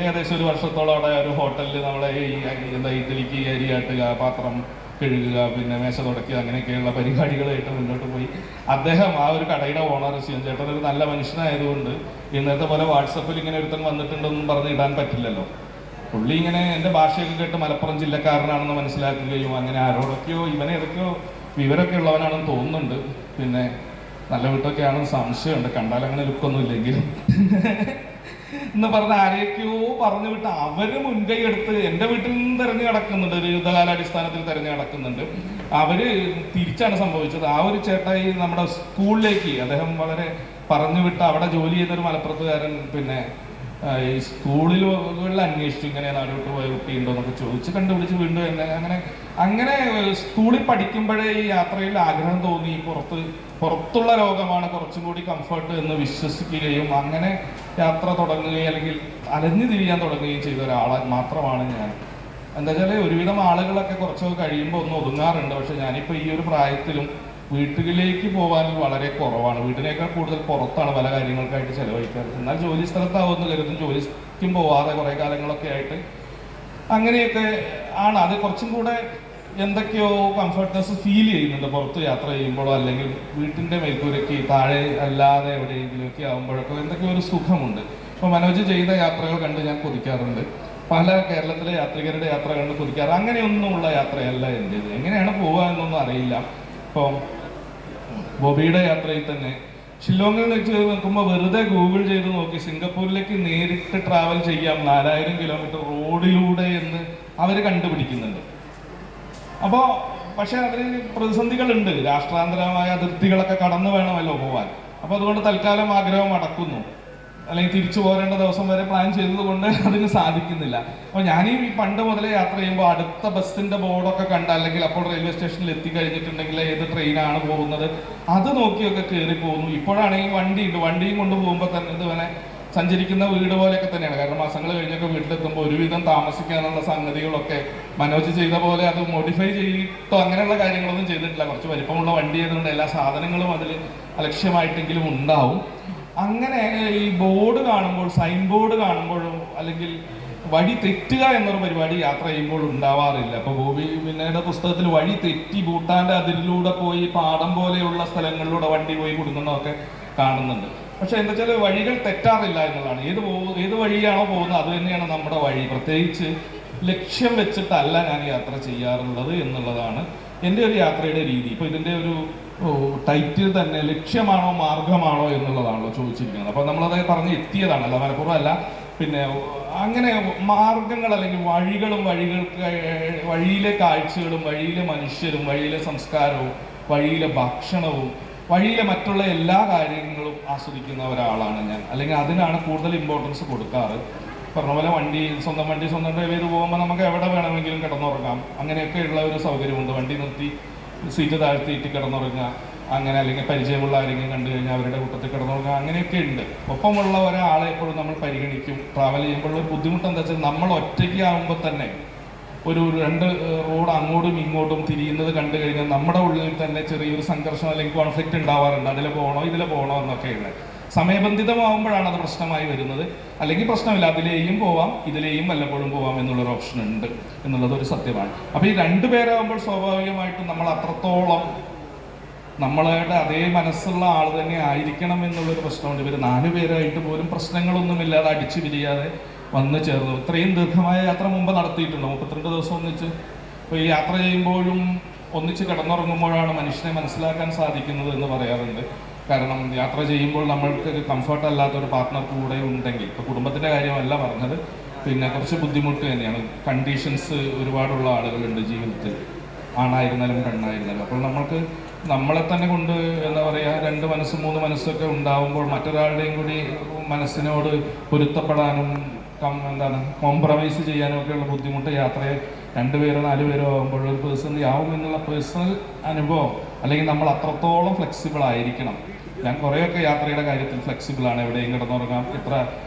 ഏകദേശം 1 വർഷത്തോളം അവിടെ ഒരു ഹോട്ടലിൽ നമ്മളെ ഈ ഇഡ്ഡലിക്ക് അരി ആട്ടുക, പാത്രം കഴുകുക, പിന്നെ മേശ തുടയ്ക്കുക, അങ്ങനെയൊക്കെയുള്ള പരിപാടികളായിട്ട് മുന്നോട്ട് പോയി. അദ്ദേഹം ആ ഒരു കടയുടെ ഓണർ ശിവൻ ചേട്ടൻ ഒരു നല്ല മനുഷ്യനായതുകൊണ്ട് ഇന്നത്തെ പോലെ വാട്സപ്പിൽ ഇങ്ങനെ ഒരുത്തൻ വന്നിട്ടുണ്ടെന്നും പറഞ്ഞ് ഇടാൻ പറ്റില്ലല്ലോ. പുള്ളി ഇങ്ങനെ എൻ്റെ ഭാഷയൊക്കെ കേട്ട് മലപ്പുറം ജില്ലക്കാരനാണെന്ന് മനസ്സിലാക്കുകയും അങ്ങനെ ആരോടൊക്കെയോ ഇവനെ ഏതൊക്കെയോ വിവരമൊക്കെ ഉള്ളവനാണെന്ന് തോന്നുന്നുണ്ട്. പിന്നെ നല്ല വീട്ടൊക്കെയാണെന്ന് സംശയമുണ്ട്, കണ്ടാൽ അങ്ങനെ ലുക്കൊന്നും ഇല്ലെങ്കിലും എന്ന് പറഞ്ഞ ആരെയൊക്കെയോ പറഞ്ഞു വിട്ട് അവര് മുൻകൈ എടുത്ത് എൻ്റെ വീട്ടിൽ നിന്ന് തിരഞ്ഞു കിടക്കുന്നുണ്ട്, ഒരു യുദ്ധകാലാടിസ്ഥാനത്തിൽ തിരഞ്ഞു കിടക്കുന്നുണ്ട്. അവര് തിരിച്ചാണ് സംഭവിച്ചത്. ആ ഒരു ചേട്ടായി നമ്മുടെ സ്കൂളിലേക്ക് അദ്ദേഹം വളരെ പറഞ്ഞു വിട്ട് അവിടെ ജോലി ചെയ്യുന്നൊരു മലപ്പുറത്തുകാരൻ പിന്നെ ഈ സ്കൂളിൽ അന്വേഷിച്ചു ഇങ്ങനെ നാടോട്ട് പോയ കുട്ടിയുണ്ടോ എന്നൊക്കെ ചോദിച്ച് കണ്ടുപിടിച്ച് വീണ്ടും എന്നെ അങ്ങനെ സ്കൂളിൽ പഠിക്കുമ്പോഴേ ഈ യാത്രയിൽ ആഗ്രഹം തോന്നി. പുറത്തുള്ള ലോകമാണ് കുറച്ചും കൂടി കംഫർട്ട് എന്ന് വിശ്വസിക്കുകയും അങ്ങനെ യാത്ര തുടങ്ങുകയും അല്ലെങ്കിൽ അലഞ്ഞു തിരിയാൻ തുടങ്ങുകയും ചെയ്ത ഒരാളെ മാത്രമാണ് ഞാൻ. എന്താ വെച്ചാൽ ഒരുവിധം ആളുകളൊക്കെ കുറച്ചൊക്കെ കഴിയുമ്പോൾ ഒന്ന് ഒതുങ്ങാറുണ്ട്. പക്ഷെ ഞാനിപ്പോൾ ഈ ഒരു പ്രായത്തിലും വീട്ടിലേക്ക് പോകാൻ വളരെ കുറവാണ്. വീട്ടിനേക്കാൾ കൂടുതൽ പുറത്താണ് പല കാര്യങ്ങൾക്കായിട്ട് ചിലവഴിക്കാറ്. എന്നാൽ ജോലി സ്ഥലത്താവുമെന്ന് കരുതും, ജോലിക്കും പോവാതെ കുറേ കാലങ്ങളൊക്കെ ആയിട്ട് അങ്ങനെയൊക്കെ ആണ്. അത് കുറച്ചും കൂടെ എന്തൊക്കെയോ കംഫർട്ട്നെസ് ഫീൽ ചെയ്യുന്നുണ്ട് പുറത്ത് യാത്ര ചെയ്യുമ്പോഴോ അല്ലെങ്കിൽ വീട്ടിൻ്റെ മേൽക്കൂരയ്ക്ക് താഴെ അല്ലാതെ എവിടെയെങ്കിലുമൊക്കെ ആകുമ്പോഴൊക്കെ എന്തൊക്കെയോ ഒരു സുഖമുണ്ട്. ഇപ്പോൾ മനോജ് ചെയ്ത യാത്രകൾ കണ്ട് ഞാൻ കൊതിക്കാറുണ്ട്, പല കേരളത്തിലെ യാത്രികരുടെ യാത്ര കണ്ട് കൊതിക്കാറ്. അങ്ങനെയൊന്നുമുള്ള യാത്രയല്ല എൻ്റേത്. എങ്ങനെയാണ് പോവുക എന്നൊന്നും അറിയില്ല. ഇപ്പോൾ ബോബിയുടെ യാത്രയിൽ തന്നെ ഷില്ലോങ്ങിൽ വെച്ച് നോക്കുമ്പോൾ വെറുതെ ഗൂഗിൾ ചെയ്ത് നോക്കി സിംഗപ്പൂരിലേക്ക് നേരിട്ട് ട്രാവൽ ചെയ്യാം 4000 കിലോമീറ്റർ റോഡിലൂടെ എന്ന് അവർ കണ്ടുപിടിക്കുന്നുണ്ട്. അപ്പോൾ പക്ഷേ അതിന് പ്രതിസന്ധികളുണ്ട്, രാഷ്ട്രാന്തരമായ അതിർത്തികളൊക്കെ കടന്നു വേണമല്ലോ പോകാൻ. അപ്പോൾ അതുകൊണ്ട് തൽക്കാലം ആഗ്രഹം അടക്കുന്നു, അല്ലെങ്കിൽ തിരിച്ചു പോരേണ്ട ദിവസം വരെ പ്ലാൻ ചെയ്തത് കൊണ്ട് അതിന് സാധിക്കുന്നില്ല. അപ്പോൾ ഞാനീ പണ്ട് മുതലേ യാത്ര ചെയ്യുമ്പോൾ അടുത്ത ബസ്സിൻ്റെ ബോർഡൊക്കെ കണ്ട് അല്ലെങ്കിൽ അപ്പോൾ റെയിൽവേ സ്റ്റേഷനിൽ എത്തിക്കഴിഞ്ഞിട്ടുണ്ടെങ്കിൽ ഏത് ട്രെയിനാണ് പോകുന്നത് അത് നോക്കിയൊക്കെ കയറി പോകുന്നു. ഇപ്പോഴാണെങ്കിൽ വണ്ടിയുണ്ട്, വണ്ടിയും കൊണ്ട് പോകുമ്പോൾ തന്നെ ഇതുവരെ സഞ്ചരിക്കുന്ന വീട് പോലെയൊക്കെ തന്നെയാണ്. കാരണം മാസങ്ങൾ കഴിഞ്ഞൊക്കെ വീട്ടിലെത്തുമ്പോൾ ഒരുവിധം താമസിക്കാനുള്ള സംഗതികളൊക്കെ മനോജ് ചെയ്ത പോലെ അത് മോഡിഫൈ ചെയ്തിട്ടോ അങ്ങനെയുള്ള കാര്യങ്ങളൊന്നും ചെയ്തിട്ടില്ല. കുറച്ച് വലിപ്പമുള്ള വണ്ടി ആയതുകൊണ്ട് എല്ലാ സാധനങ്ങളും അതിൽ അലക്ഷ്യമായിട്ടെങ്കിലും ഉണ്ടാവും. അങ്ങനെ ഈ ബോർഡ് കാണുമ്പോൾ, സൈൻ ബോർഡ് കാണുമ്പോഴും അല്ലെങ്കിൽ വഴി തെറ്റുക എന്നൊരു പരിപാടി യാത്ര ചെയ്യുമ്പോൾ ഉണ്ടാവാറില്ല. അപ്പോൾ ബോബി പിന്നീട് പുസ്തകത്തിൽ വഴി തെറ്റി ഭൂട്ടാൻ്റെ അതിരിലൂടെ പോയി പാടം പോലെയുള്ള സ്ഥലങ്ങളിലൂടെ വണ്ടി പോയി കുടുങ്ങുന്നതൊക്കെ കാണുന്നുണ്ട്. പക്ഷെ എന്താ വെച്ചാൽ വഴികൾ തെറ്റാറില്ല എന്നുള്ളതാണ്. ഏത് വഴിയാണോ പോകുന്നത് അത് തന്നെയാണ് നമ്മുടെ വഴി. പ്രത്യേകിച്ച് ലക്ഷ്യം വെച്ചിട്ടല്ല ഞാൻ യാത്ര ചെയ്യാറുള്ളത് എന്നുള്ളതാണ് എൻ്റെ ഒരു യാത്രയുടെ രീതി. ഇപ്പോൾ ഇതിൻ്റെ ഒരു ടൈറ്റിൽ തന്നെ ലക്ഷ്യമാണോ മാർഗമാണോ എന്നുള്ളതാണല്ലോ ചോദിച്ചിരിക്കുന്നത്. അപ്പോൾ നമ്മളത് പറഞ്ഞ് എത്തിയതാണ്, അല്ല മനഃപൂർവ്വം അല്ല. പിന്നെ അങ്ങനെ മാർഗങ്ങൾ അല്ലെങ്കിൽ വഴികളും വഴിയിലെ കാഴ്ചകളും വഴിയിലെ മനുഷ്യരും വഴിയിലെ സംസ്കാരവും വഴിയിലെ ഭക്ഷണവും വഴിയിലെ മറ്റുള്ള എല്ലാ കാര്യങ്ങളും ആസ്വദിക്കുന്ന ഒരാളാണ് ഞാൻ. അല്ലെങ്കിൽ അതിനാണ് കൂടുതൽ ഇമ്പോർട്ടൻസ് കൊടുക്കാറ്. പറഞ്ഞ പോലെ സ്വന്തം വണ്ടി സ്വന്തം ഡ്രൈവ് ചെയ്ത് പോകുമ്പോൾ നമുക്ക് എവിടെ വേണമെങ്കിലും കിടന്നുറങ്ങാം. അങ്ങനെയൊക്കെയുള്ള ഒരു സൗകര്യമുണ്ട്. വണ്ടി നിർത്തി സീറ്റ് താഴ്ത്തിയിട്ട് കിടന്നുറങ്ങുക, അങ്ങനെ അല്ലെങ്കിൽ പരിചയമുള്ള ആരെങ്കിലും കണ്ടു കഴിഞ്ഞാൽ അവരുടെ കൂട്ടത്തിൽ കിടന്നുറങ്ങുക, അങ്ങനെയൊക്കെ ഉണ്ട്. ഒപ്പമുള്ള ഒരാളെ എപ്പോഴും നമ്മൾ പരിഗണിക്കും. ട്രാവൽ ചെയ്യുമ്പോഴുള്ള ഒരു ബുദ്ധിമുട്ട് എന്താ വെച്ചാൽ നമ്മൾ ഒറ്റയ്ക്ക് ആകുമ്പോൾ തന്നെ ഒരു 2 റോഡ് അങ്ങോട്ടും ഇങ്ങോട്ടും തിരിയുന്നത് കണ്ടു കഴിഞ്ഞാൽ നമ്മുടെ ഉള്ളിൽ തന്നെ ചെറിയൊരു സംഘർഷം അല്ലെങ്കിൽ കോൺഫ്ലിക്റ്റ് ഉണ്ടാവാറുണ്ട്. അതിൽ പോകണോ എന്നൊക്കെയുണ്ട്. സമയബന്ധിതമാകുമ്പോഴാണ് അത് പ്രശ്നമായി വരുന്നത്. അല്ലെങ്കിൽ പ്രശ്നമില്ല, അതിലെയും പോവാം ഇതിലെയും വല്ലപ്പോഴും പോവാം എന്നുള്ളൊരു ഓപ്ഷൻ ഉണ്ട് എന്നുള്ളത് ഒരു സത്യമാണ്. അപ്പോൾ ഈ 2 പേരാകുമ്പോൾ സ്വാഭാവികമായിട്ടും നമ്മൾ അത്രത്തോളം നമ്മളുടെ അതേ മനസ്സുള്ള ആൾ തന്നെ ആയിരിക്കണം എന്നുള്ളൊരു പ്രശ്നമുണ്ട്. ഇവർ 4 പേരായിട്ട് പോലും പ്രശ്നങ്ങളൊന്നുമില്ലാതെ അടിച്ചു പിരിയാതെ വന്നു ചേർന്നു. ഇത്രയും ദീർഘമായ യാത്ര മുമ്പ് നടത്തിയിട്ടുണ്ടോ? 32 ദിവസം ഒന്നിച്ച്. അപ്പോൾ ഈ യാത്ര ചെയ്യുമ്പോഴും ഒന്നിച്ച് കിടന്നുറങ്ങുമ്പോഴാണ് മനുഷ്യനെ മനസ്സിലാക്കാൻ സാധിക്കുന്നത് എന്ന് പറയാറുണ്ട്. കാരണം യാത്ര ചെയ്യുമ്പോൾ നമ്മൾക്ക് കംഫർട്ട് അല്ലാത്തൊരു പാർട്ട്ണർ കൂടെ ഉണ്ടെങ്കിൽ, ഇപ്പോൾ കുടുംബത്തിൻ്റെ കാര്യമല്ല പറഞ്ഞത്, പിന്നെ കുറച്ച് ബുദ്ധിമുട്ട് തന്നെയാണ്. കണ്ടീഷൻസ് ഒരുപാടുള്ള ആളുകളുണ്ട് ജീവിതത്തിൽ, ആണായിരുന്നാലും പെണ്ണായിരുന്നാലും. അപ്പോൾ നമ്മൾക്ക് നമ്മളെ തന്നെ കൊണ്ട് എന്താ പറയുക 2 മനസ്സും 3 മനസ്സൊക്കെ ഉണ്ടാവുമ്പോൾ മറ്റൊരാളുടെയും കൂടി മനസ്സിനോട് പൊരുത്തപ്പെടാനും എന്താണ് കോംപ്രമൈസ് ചെയ്യാനൊക്കെയുള്ള ബുദ്ധിമുട്ട് യാത്രയെ 2 പേരോ 4 പേരോ ആകുമ്പോൾ ഒരു പേഴ്സണലി ആവും എന്നുള്ള പേഴ്സണൽ അനുഭവം, അല്ലെങ്കിൽ നമ്മൾ അത്രത്തോളം ഫ്ലെക്സിബിൾ ആയിരിക്കണം. ഞാൻ കുറേയൊക്കെ യാത്രയുടെ കാര്യത്തിൽ ഫ്ലെക്സിബിളാണ്. എവിടെയും കിടന്നുറങ്ങാം, എത്ര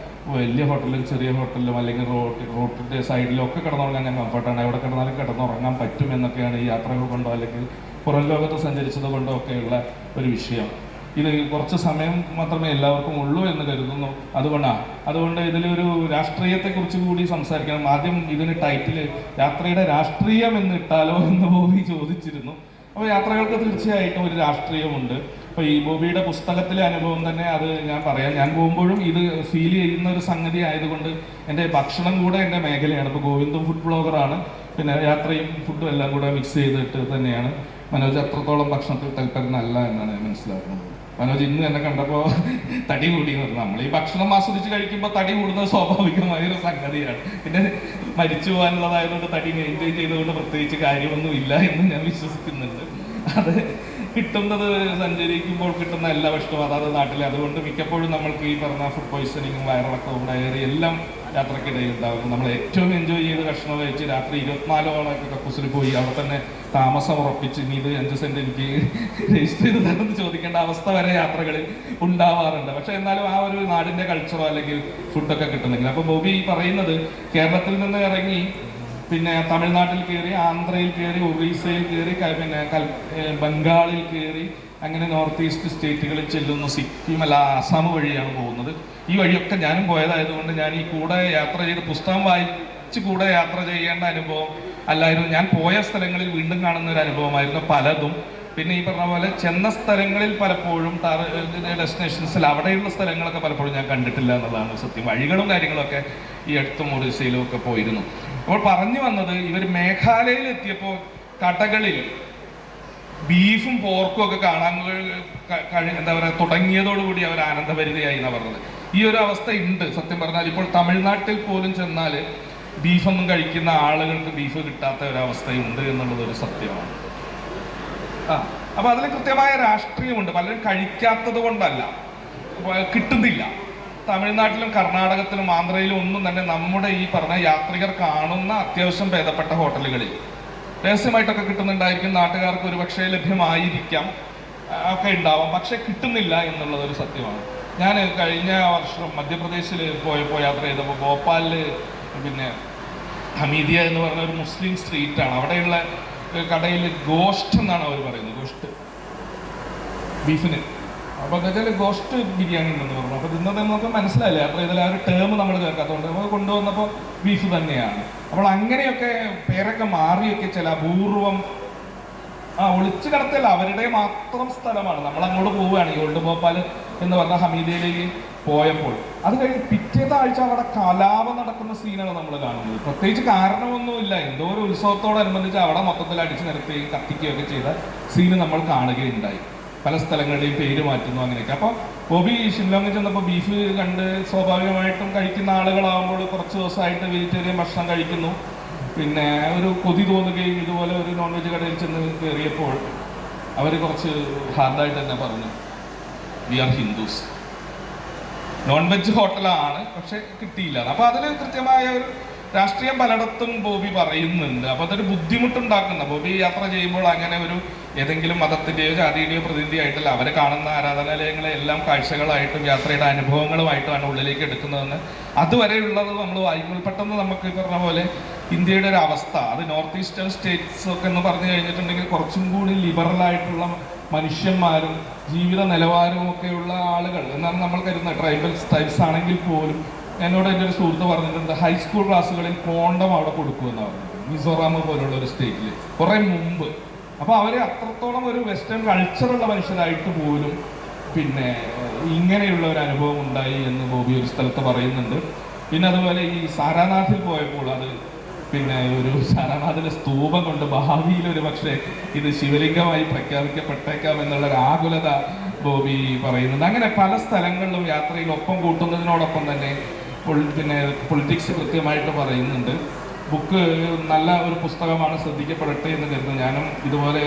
വലിയ ഹോട്ടലിലും ചെറിയ ഹോട്ടലിലും അല്ലെങ്കിൽ റോഡിൻ്റെ സൈഡിലും ഒക്കെ കിടന്നുറങ്ങാൻ ഞാൻ കംഫർട്ടാണ്. എവിടെ കിടന്നാലും കിടന്നുറങ്ങാൻ പറ്റും എന്നൊക്കെയാണ് ഈ യാത്രകൾ കൊണ്ടോ അല്ലെങ്കിൽ പുറം ലോകത്ത് സഞ്ചരിച്ചത് കൊണ്ടോ ഒക്കെയുള്ള ഒരു വിഷയം. ഇത് കുറച്ച് സമയം മാത്രമേ എല്ലാവർക്കും ഉള്ളൂ എന്ന് കരുതുന്നു. അതുകൊണ്ട് ഇതിലൊരു രാഷ്ട്രീയത്തെക്കുറിച്ച് കൂടി സംസാരിക്കണം. ആദ്യം ഇതിന് ടൈറ്റിൽ യാത്രയുടെ രാഷ്ട്രീയം എന്ന് ഇട്ടാലോ എന്ന് ബോബി ചോദിച്ചിരുന്നു. അപ്പോൾ യാത്രകൾക്ക് തീർച്ചയായിട്ടും ഒരു രാഷ്ട്രീയമുണ്ട്. അപ്പോൾ ഈ ബോബിയുടെ പുസ്തകത്തിലെ അനുഭവം തന്നെ അത് ഞാൻ പറയാം. ഞാൻ പോകുമ്പോഴും ഇത് ഫീൽ ചെയ്യുന്ന ഒരു സംഗതി ആയതുകൊണ്ട് എൻ്റെ ഭക്ഷണം കൂടെ എൻ്റെ മേഖലയാണ്. ഇപ്പോൾ ഗോവിന്ദും ഫുഡ് ബ്ലോഗറാണ്, പിന്നെ യാത്രയും ഫുഡും എല്ലാം കൂടെ മിക്സ് ചെയ്തിട്ട് തന്നെയാണ്. മനോജ് അത്രത്തോളം ഭക്ഷണത്തിൽ തൽപരനല്ല എന്നാണ് ഞാൻ മനസ്സിലാക്കുന്നത്. മനോജ് ഇന്ന് എന്നെ കണ്ടപ്പോൾ തടി കൂടി എന്ന് പറഞ്ഞു. നമ്മൾ ഈ ഭക്ഷണം ആസ്വദിച്ച് കഴിക്കുമ്പോൾ തടി കൂടുന്നത് സ്വാഭാവികമായ ഒരു സംഗതിയാണ്. പിന്നെ മരിച്ചു പോകാനുള്ളതായതുകൊണ്ട് തടി മെയിൻറ്റെയിൻ ചെയ്തുകൊണ്ട് പ്രത്യേകിച്ച് കാര്യമൊന്നും ഇല്ല എന്ന് ഞാൻ വിശ്വസിക്കുന്നുണ്ട്. അത് കിട്ടുന്നത് സഞ്ചരിക്കുമ്പോൾ കിട്ടുന്ന എല്ലാ ഭക്ഷണവും അതാത് നാട്ടിലെ, അതുകൊണ്ട് മിക്കപ്പോഴും നമ്മൾക്ക് ഈ പറഞ്ഞ ഫുഡ് പോയ്സണിങ്ങും വയറിളക്കവും ഡയറി എല്ലാം യാത്രക്കിടയിൽ ഉണ്ടാകും. നമ്മൾ ഏറ്റവും എൻജോയ് ചെയ്ത് ഭക്ഷണം കഴിച്ച് രാത്രി 24 ഓണൊക്കെ കക്കൂസിൽ പോയി അവിടെ തന്നെ താമസം ഉറപ്പിച്ച് ഇനി ഇത് 5 സെന്റ് എനിക്ക് രജിസ്റ്റർ ചെയ്ത് തരുമെന്ന് ചോദിക്കേണ്ട അവസ്ഥ വരെ യാത്രകളിൽ ഉണ്ടാവാറുണ്ട്. പക്ഷെ എന്നാലും ആ ഒരു നാടിന്റെ കൾച്ചറോ അല്ലെങ്കിൽ ഫുഡൊക്കെ കിട്ടുന്നെങ്കിൽ. അപ്പോൾ ബോബി പറയുന്നത് കേരളത്തിൽ നിന്ന് ഇറങ്ങി പിന്നെ തമിഴ്നാട്ടിൽ കയറി, ആന്ധ്രയിൽ കയറി, ഒറീസയിൽ കയറി, പിന്നെ ബംഗാളിൽ കയറി, അങ്ങനെ നോർത്ത് ഈസ്റ്റ് സ്റ്റേറ്റുകളിൽ ചെല്ലുന്നു. സിക്കിം അല്ല ആസാം വഴിയാണ് പോകുന്നത്. ഈ വഴിയൊക്കെ ഞാനും പോയതായതുകൊണ്ട് ഞാൻ ഈ കൂടെ യാത്ര ചെയ്ത് പുസ്തകം വായിച്ച് കൂടെ യാത്ര ചെയ്യേണ്ട അനുഭവം അല്ലായിരുന്നു. ഞാൻ പോയ സ്ഥലങ്ങളിൽ വീണ്ടും കാണുന്ന ഒരു അനുഭവമായിരുന്നു പലതും. പിന്നെ ഈ പറഞ്ഞ പോലെ ചെന്ന സ്ഥലങ്ങളിൽ പലപ്പോഴും ഡെസ്റ്റിനേഷൻസിൽ അവിടെയുള്ള സ്ഥലങ്ങളൊക്കെ പലപ്പോഴും ഞാൻ കണ്ടിട്ടില്ല എന്നുള്ളതാണ് സത്യം. വഴികളും കാര്യങ്ങളൊക്കെ ഈ അടുത്തും ഒറീസയിലും ഒക്കെ പോയിരുന്നു. അപ്പോൾ പറഞ്ഞു വന്നത്, ഇവർ മേഘാലയയിൽ എത്തിയപ്പോൾ കടകളിൽ ബീഫും പോർക്കും ഒക്കെ കാണാൻ എന്താ പറയുക തുടങ്ങിയതോടുകൂടി അവർ ആനന്ദഭരിതയായി എന്നാണ് പറഞ്ഞത്. ഈ ഒരു അവസ്ഥ ഉണ്ട് സത്യം പറഞ്ഞാൽ. ഇപ്പോൾ തമിഴ്നാട്ടിൽ പോലും ചെന്നാൽ ബീഫൊന്നും കഴിക്കുന്ന ആളുകൾക്ക് ബീഫ് കിട്ടാത്ത ഒരവസ്ഥയുണ്ട് എന്നുള്ളത് ഒരു സത്യമാണ്. അപ്പൊ അതിൽ കൃത്യമായ രാഷ്ട്രീയമുണ്ട്. പലരും കഴിക്കാത്തത് കൊണ്ടല്ല, കിട്ടുന്നില്ല. തമിഴ്നാട്ടിലും കർണാടകത്തിലും ആന്ധ്രയിലും ഒന്നും തന്നെ നമ്മുടെ ഈ പറഞ്ഞ യാത്രികർ കാണുന്ന അത്യാവശ്യം ഭേദപ്പെട്ട ഹോട്ടലുകളിൽ രഹസ്യമായിട്ടൊക്കെ കിട്ടുന്നുണ്ടായിരിക്കും. നാട്ടുകാർക്ക് ഒരുപക്ഷെ ലഭ്യമായിരിക്കാം, ഒക്കെ ഉണ്ടാവാം, പക്ഷെ കിട്ടുന്നില്ല എന്നുള്ളത് ഒരു സത്യമാണ്. ഞാൻ കഴിഞ്ഞ വർഷം മധ്യപ്രദേശിൽ പോയപ്പോൾ യാത്ര ചെയ്തപ്പോൾ ഭോപ്പാലിൽ പിന്നെ ഹമീദിയ എന്ന് പറഞ്ഞ ഒരു മുസ്ലിം സ്ട്രീറ്റാണ്. അവിടെയുള്ള കടയിൽ ഗോഷ്ട് എന്നാണ് അവർ പറയുന്നത്, ഗോഷ്ട് ബീഫിന്. അപ്പോൾ എന്താ വെച്ചാൽ ഗോഷ്ട് ബിരിയാണി ഉണ്ടെന്ന് പറഞ്ഞു. അപ്പോൾ ഇന്നത് നമുക്ക് മനസ്സിലായില്ല, അപ്പോൾ ഇതിൽ ആ ഒരു ടേം നമ്മൾ കേൾക്കാത്തതുകൊണ്ട് നമ്മൾ കൊണ്ടുവന്നപ്പോൾ ബീഫ് തന്നെയാണ്. അപ്പോൾ അങ്ങനെയൊക്കെ പേരൊക്കെ മാറിയൊക്കെ ചില അപൂർവം ഒളിച്ചു കിടത്തല്ല, അവരുടെ മാത്രം സ്ഥലമാണ്. നമ്മൾ അങ്ങോട്ട് പോവുകയാണ് ഈ ഓൾഡ് ഭോപ്പാൽ എന്ന് പറഞ്ഞ ഹമീദയിലേക്ക് പോയപ്പോൾ. അത് കഴിഞ്ഞ് പിറ്റേത്തെ ആഴ്ച അവിടെ കലാപം നടക്കുന്ന സീനാണ് നമ്മൾ കാണുന്നത്. പ്രത്യേകിച്ച് കാരണമൊന്നുമില്ല, എന്തോ ഒരു ഉത്സവത്തോടനുബന്ധിച്ച് അവിടെ മൊത്തത്തിൽ അടിച്ചു നിരത്തുകയും കത്തിക്കുകയൊക്കെ ചെയ്ത സീന് നമ്മൾ കാണുകയുണ്ടായി. പല സ്ഥലങ്ങളുടെയും പേര് മാറ്റുന്നു അങ്ങനെയൊക്കെ. അപ്പോൾ ബോബി ഷില്ലോങ്ങിൽ ചെന്നപ്പോൾ ബീഫ് കണ്ട് സ്വാഭാവികമായിട്ടും കഴിക്കുന്ന ആളുകളാകുമ്പോൾ കുറച്ച് ദിവസമായിട്ട് വെജിറ്റേറിയൻ ഭക്ഷണം കഴിക്കുന്നു. പിന്നെ ഒരു കൊതി തോന്നുകയും ഇതുപോലെ ഒരു നോൺ വെജ് കടയിൽ ചെന്ന് കയറിയപ്പോൾ അവർ കുറച്ച് ഹാർഡായിട്ട് തന്നെ പറഞ്ഞു, we are Hindus. Non veg ഹോട്ടലാണ്, പക്ഷെ കിട്ടിയില്ല. അപ്പോൾ അതിൽ കൃത്യമായ ഒരു രാഷ്ട്രീയം പലയിടത്തും ബോബി പറയുന്നുണ്ട്. അപ്പോൾ അതൊരു ബുദ്ധിമുട്ടുണ്ടാക്കുന്ന, ബോബി യാത്ര ചെയ്യുമ്പോൾ അങ്ങനെ ഒരു ഏതെങ്കിലും മതത്തിൻ്റെയോ ജാതിയുടെയോ പ്രതിനിധിയായിട്ടല്ല, അവർ കാണുന്ന ആരാധനാലയങ്ങളെ എല്ലാം കാഴ്ചകളായിട്ടും യാത്രയുടെ അനുഭവങ്ങളുമായിട്ടാണ് ഉള്ളിലേക്ക് എടുക്കുന്നതെന്ന് അതുവരെയുള്ളത് നമ്മൾ വായിക്കുമ്പോൾ പെട്ടെന്ന് നമുക്ക് പറഞ്ഞ പോലെ ഇന്ത്യയുടെ ഒരു അവസ്ഥ, അത് നോർത്ത് ഈസ്റ്റേൺ സ്റ്റേറ്റ്സ് ഒക്കെ എന്ന് പറഞ്ഞു കഴിഞ്ഞിട്ടുണ്ടെങ്കിൽ കുറച്ചും കൂടി ലിബറലായിട്ടുള്ള മനുഷ്യന്മാരും ജീവിത നിലവാരവും ഒക്കെയുള്ള ആളുകൾ എന്നാണ് നമ്മൾ കരുതുന്നത്. ട്രൈബൽ ട്രൈബ്സ് ആണെങ്കിൽ പോലും എന്നോട് എൻ്റെ ഒരു സുഹൃത്ത് പറഞ്ഞിട്ടുണ്ട്, ഹൈസ്കൂൾ ക്ലാസ്സുകളിൽ കോണ്ടം അവിടെ കൊടുക്കുമെന്ന് പറഞ്ഞത്, മിസോറാം പോലുള്ള ഒരു സ്റ്റേറ്റിൽ കുറേ മുമ്പ്. അപ്പോൾ അവർ അത്രത്തോളം ഒരു വെസ്റ്റേൺ കൾച്ചറുള്ള മനുഷ്യരായിട്ട് പോലും പിന്നെ ഇങ്ങനെയുള്ള ഒരു അനുഭവം ഉണ്ടായി എന്ന് ബോബി ഒരു സ്ഥലത്ത് പറയുന്നുണ്ട്. പിന്നെ അതുപോലെ ഈ സാരാനാഥിൽ പോയപ്പോൾ അത് പിന്നെ ഒരു സാരാനാഥിലെ സ്തൂപം കൊണ്ട് ഭാവിയിൽ ഒരു പക്ഷേ ഇത് ശിവലിംഗമായി പ്രഖ്യാപിക്കപ്പെട്ടേക്കാം എന്നുള്ളൊരു ആകുലത ബോബി പറയുന്നുണ്ട്. അങ്ങനെ പല സ്ഥലങ്ങളിലും യാത്രയിൽ ഒപ്പം കൂട്ടുന്നതിനോടൊപ്പം തന്നെ പിന്നെ പൊളിറ്റിക്സ് കൃത്യമായിട്ട് പറയുന്നുണ്ട്. ബുക്ക് നല്ല ഒരു പുസ്തകമാണ്, ശ്രദ്ധിക്കപ്പെടട്ടെ എന്ന് കരുതുന്നു. ഞാനും ഇതുപോലെ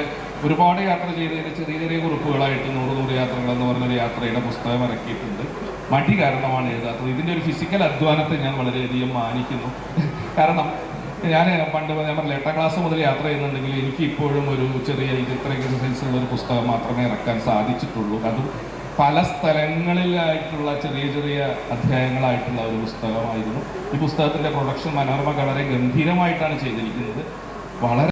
ഒരുപാട് യാത്ര ചെയ്തതിന് ചെറിയ ചെറിയ കുറിപ്പുകളായിട്ട് 100 യാത്രകൾ എന്ന് പറഞ്ഞൊരു യാത്രയുടെ പുസ്തകം ഇറക്കിയിട്ടുണ്ട്. മടി കാരണമാണ് എഴുതാത്തത്. ഇതിൻ്റെ ഒരു ഫിസിക്കൽ അധ്വാനത്തെ ഞാൻ വളരെയധികം മാനിക്കുന്നു. കാരണം ഞാൻ പണ്ട് ഞാൻ പറഞ്ഞില്ല 8ാം ക്ലാസ് മുതൽ യാത്ര ചെയ്യുന്നുണ്ടെങ്കിൽ എനിക്ക് ഇപ്പോഴും ഒരു ചെറിയ ഇത്ര എക്സസൈസ് ഉള്ള ഒരു പുസ്തകം മാത്രമേ ഇറക്കാൻ സാധിച്ചിട്ടുള്ളൂ. അതും പല സ്ഥലങ്ങളിലായിട്ടുള്ള ചെറിയ ചെറിയ അധ്യായങ്ങളായിട്ടുള്ള ഒരു പുസ്തകമായിരുന്നു. ഈ പുസ്തകത്തിൻ്റെ പ്രൊഡക്ഷൻ മനോരമ വളരെ ഗംഭീരമായിട്ടാണ് ചെയ്തിരിക്കുന്നത്. വളരെ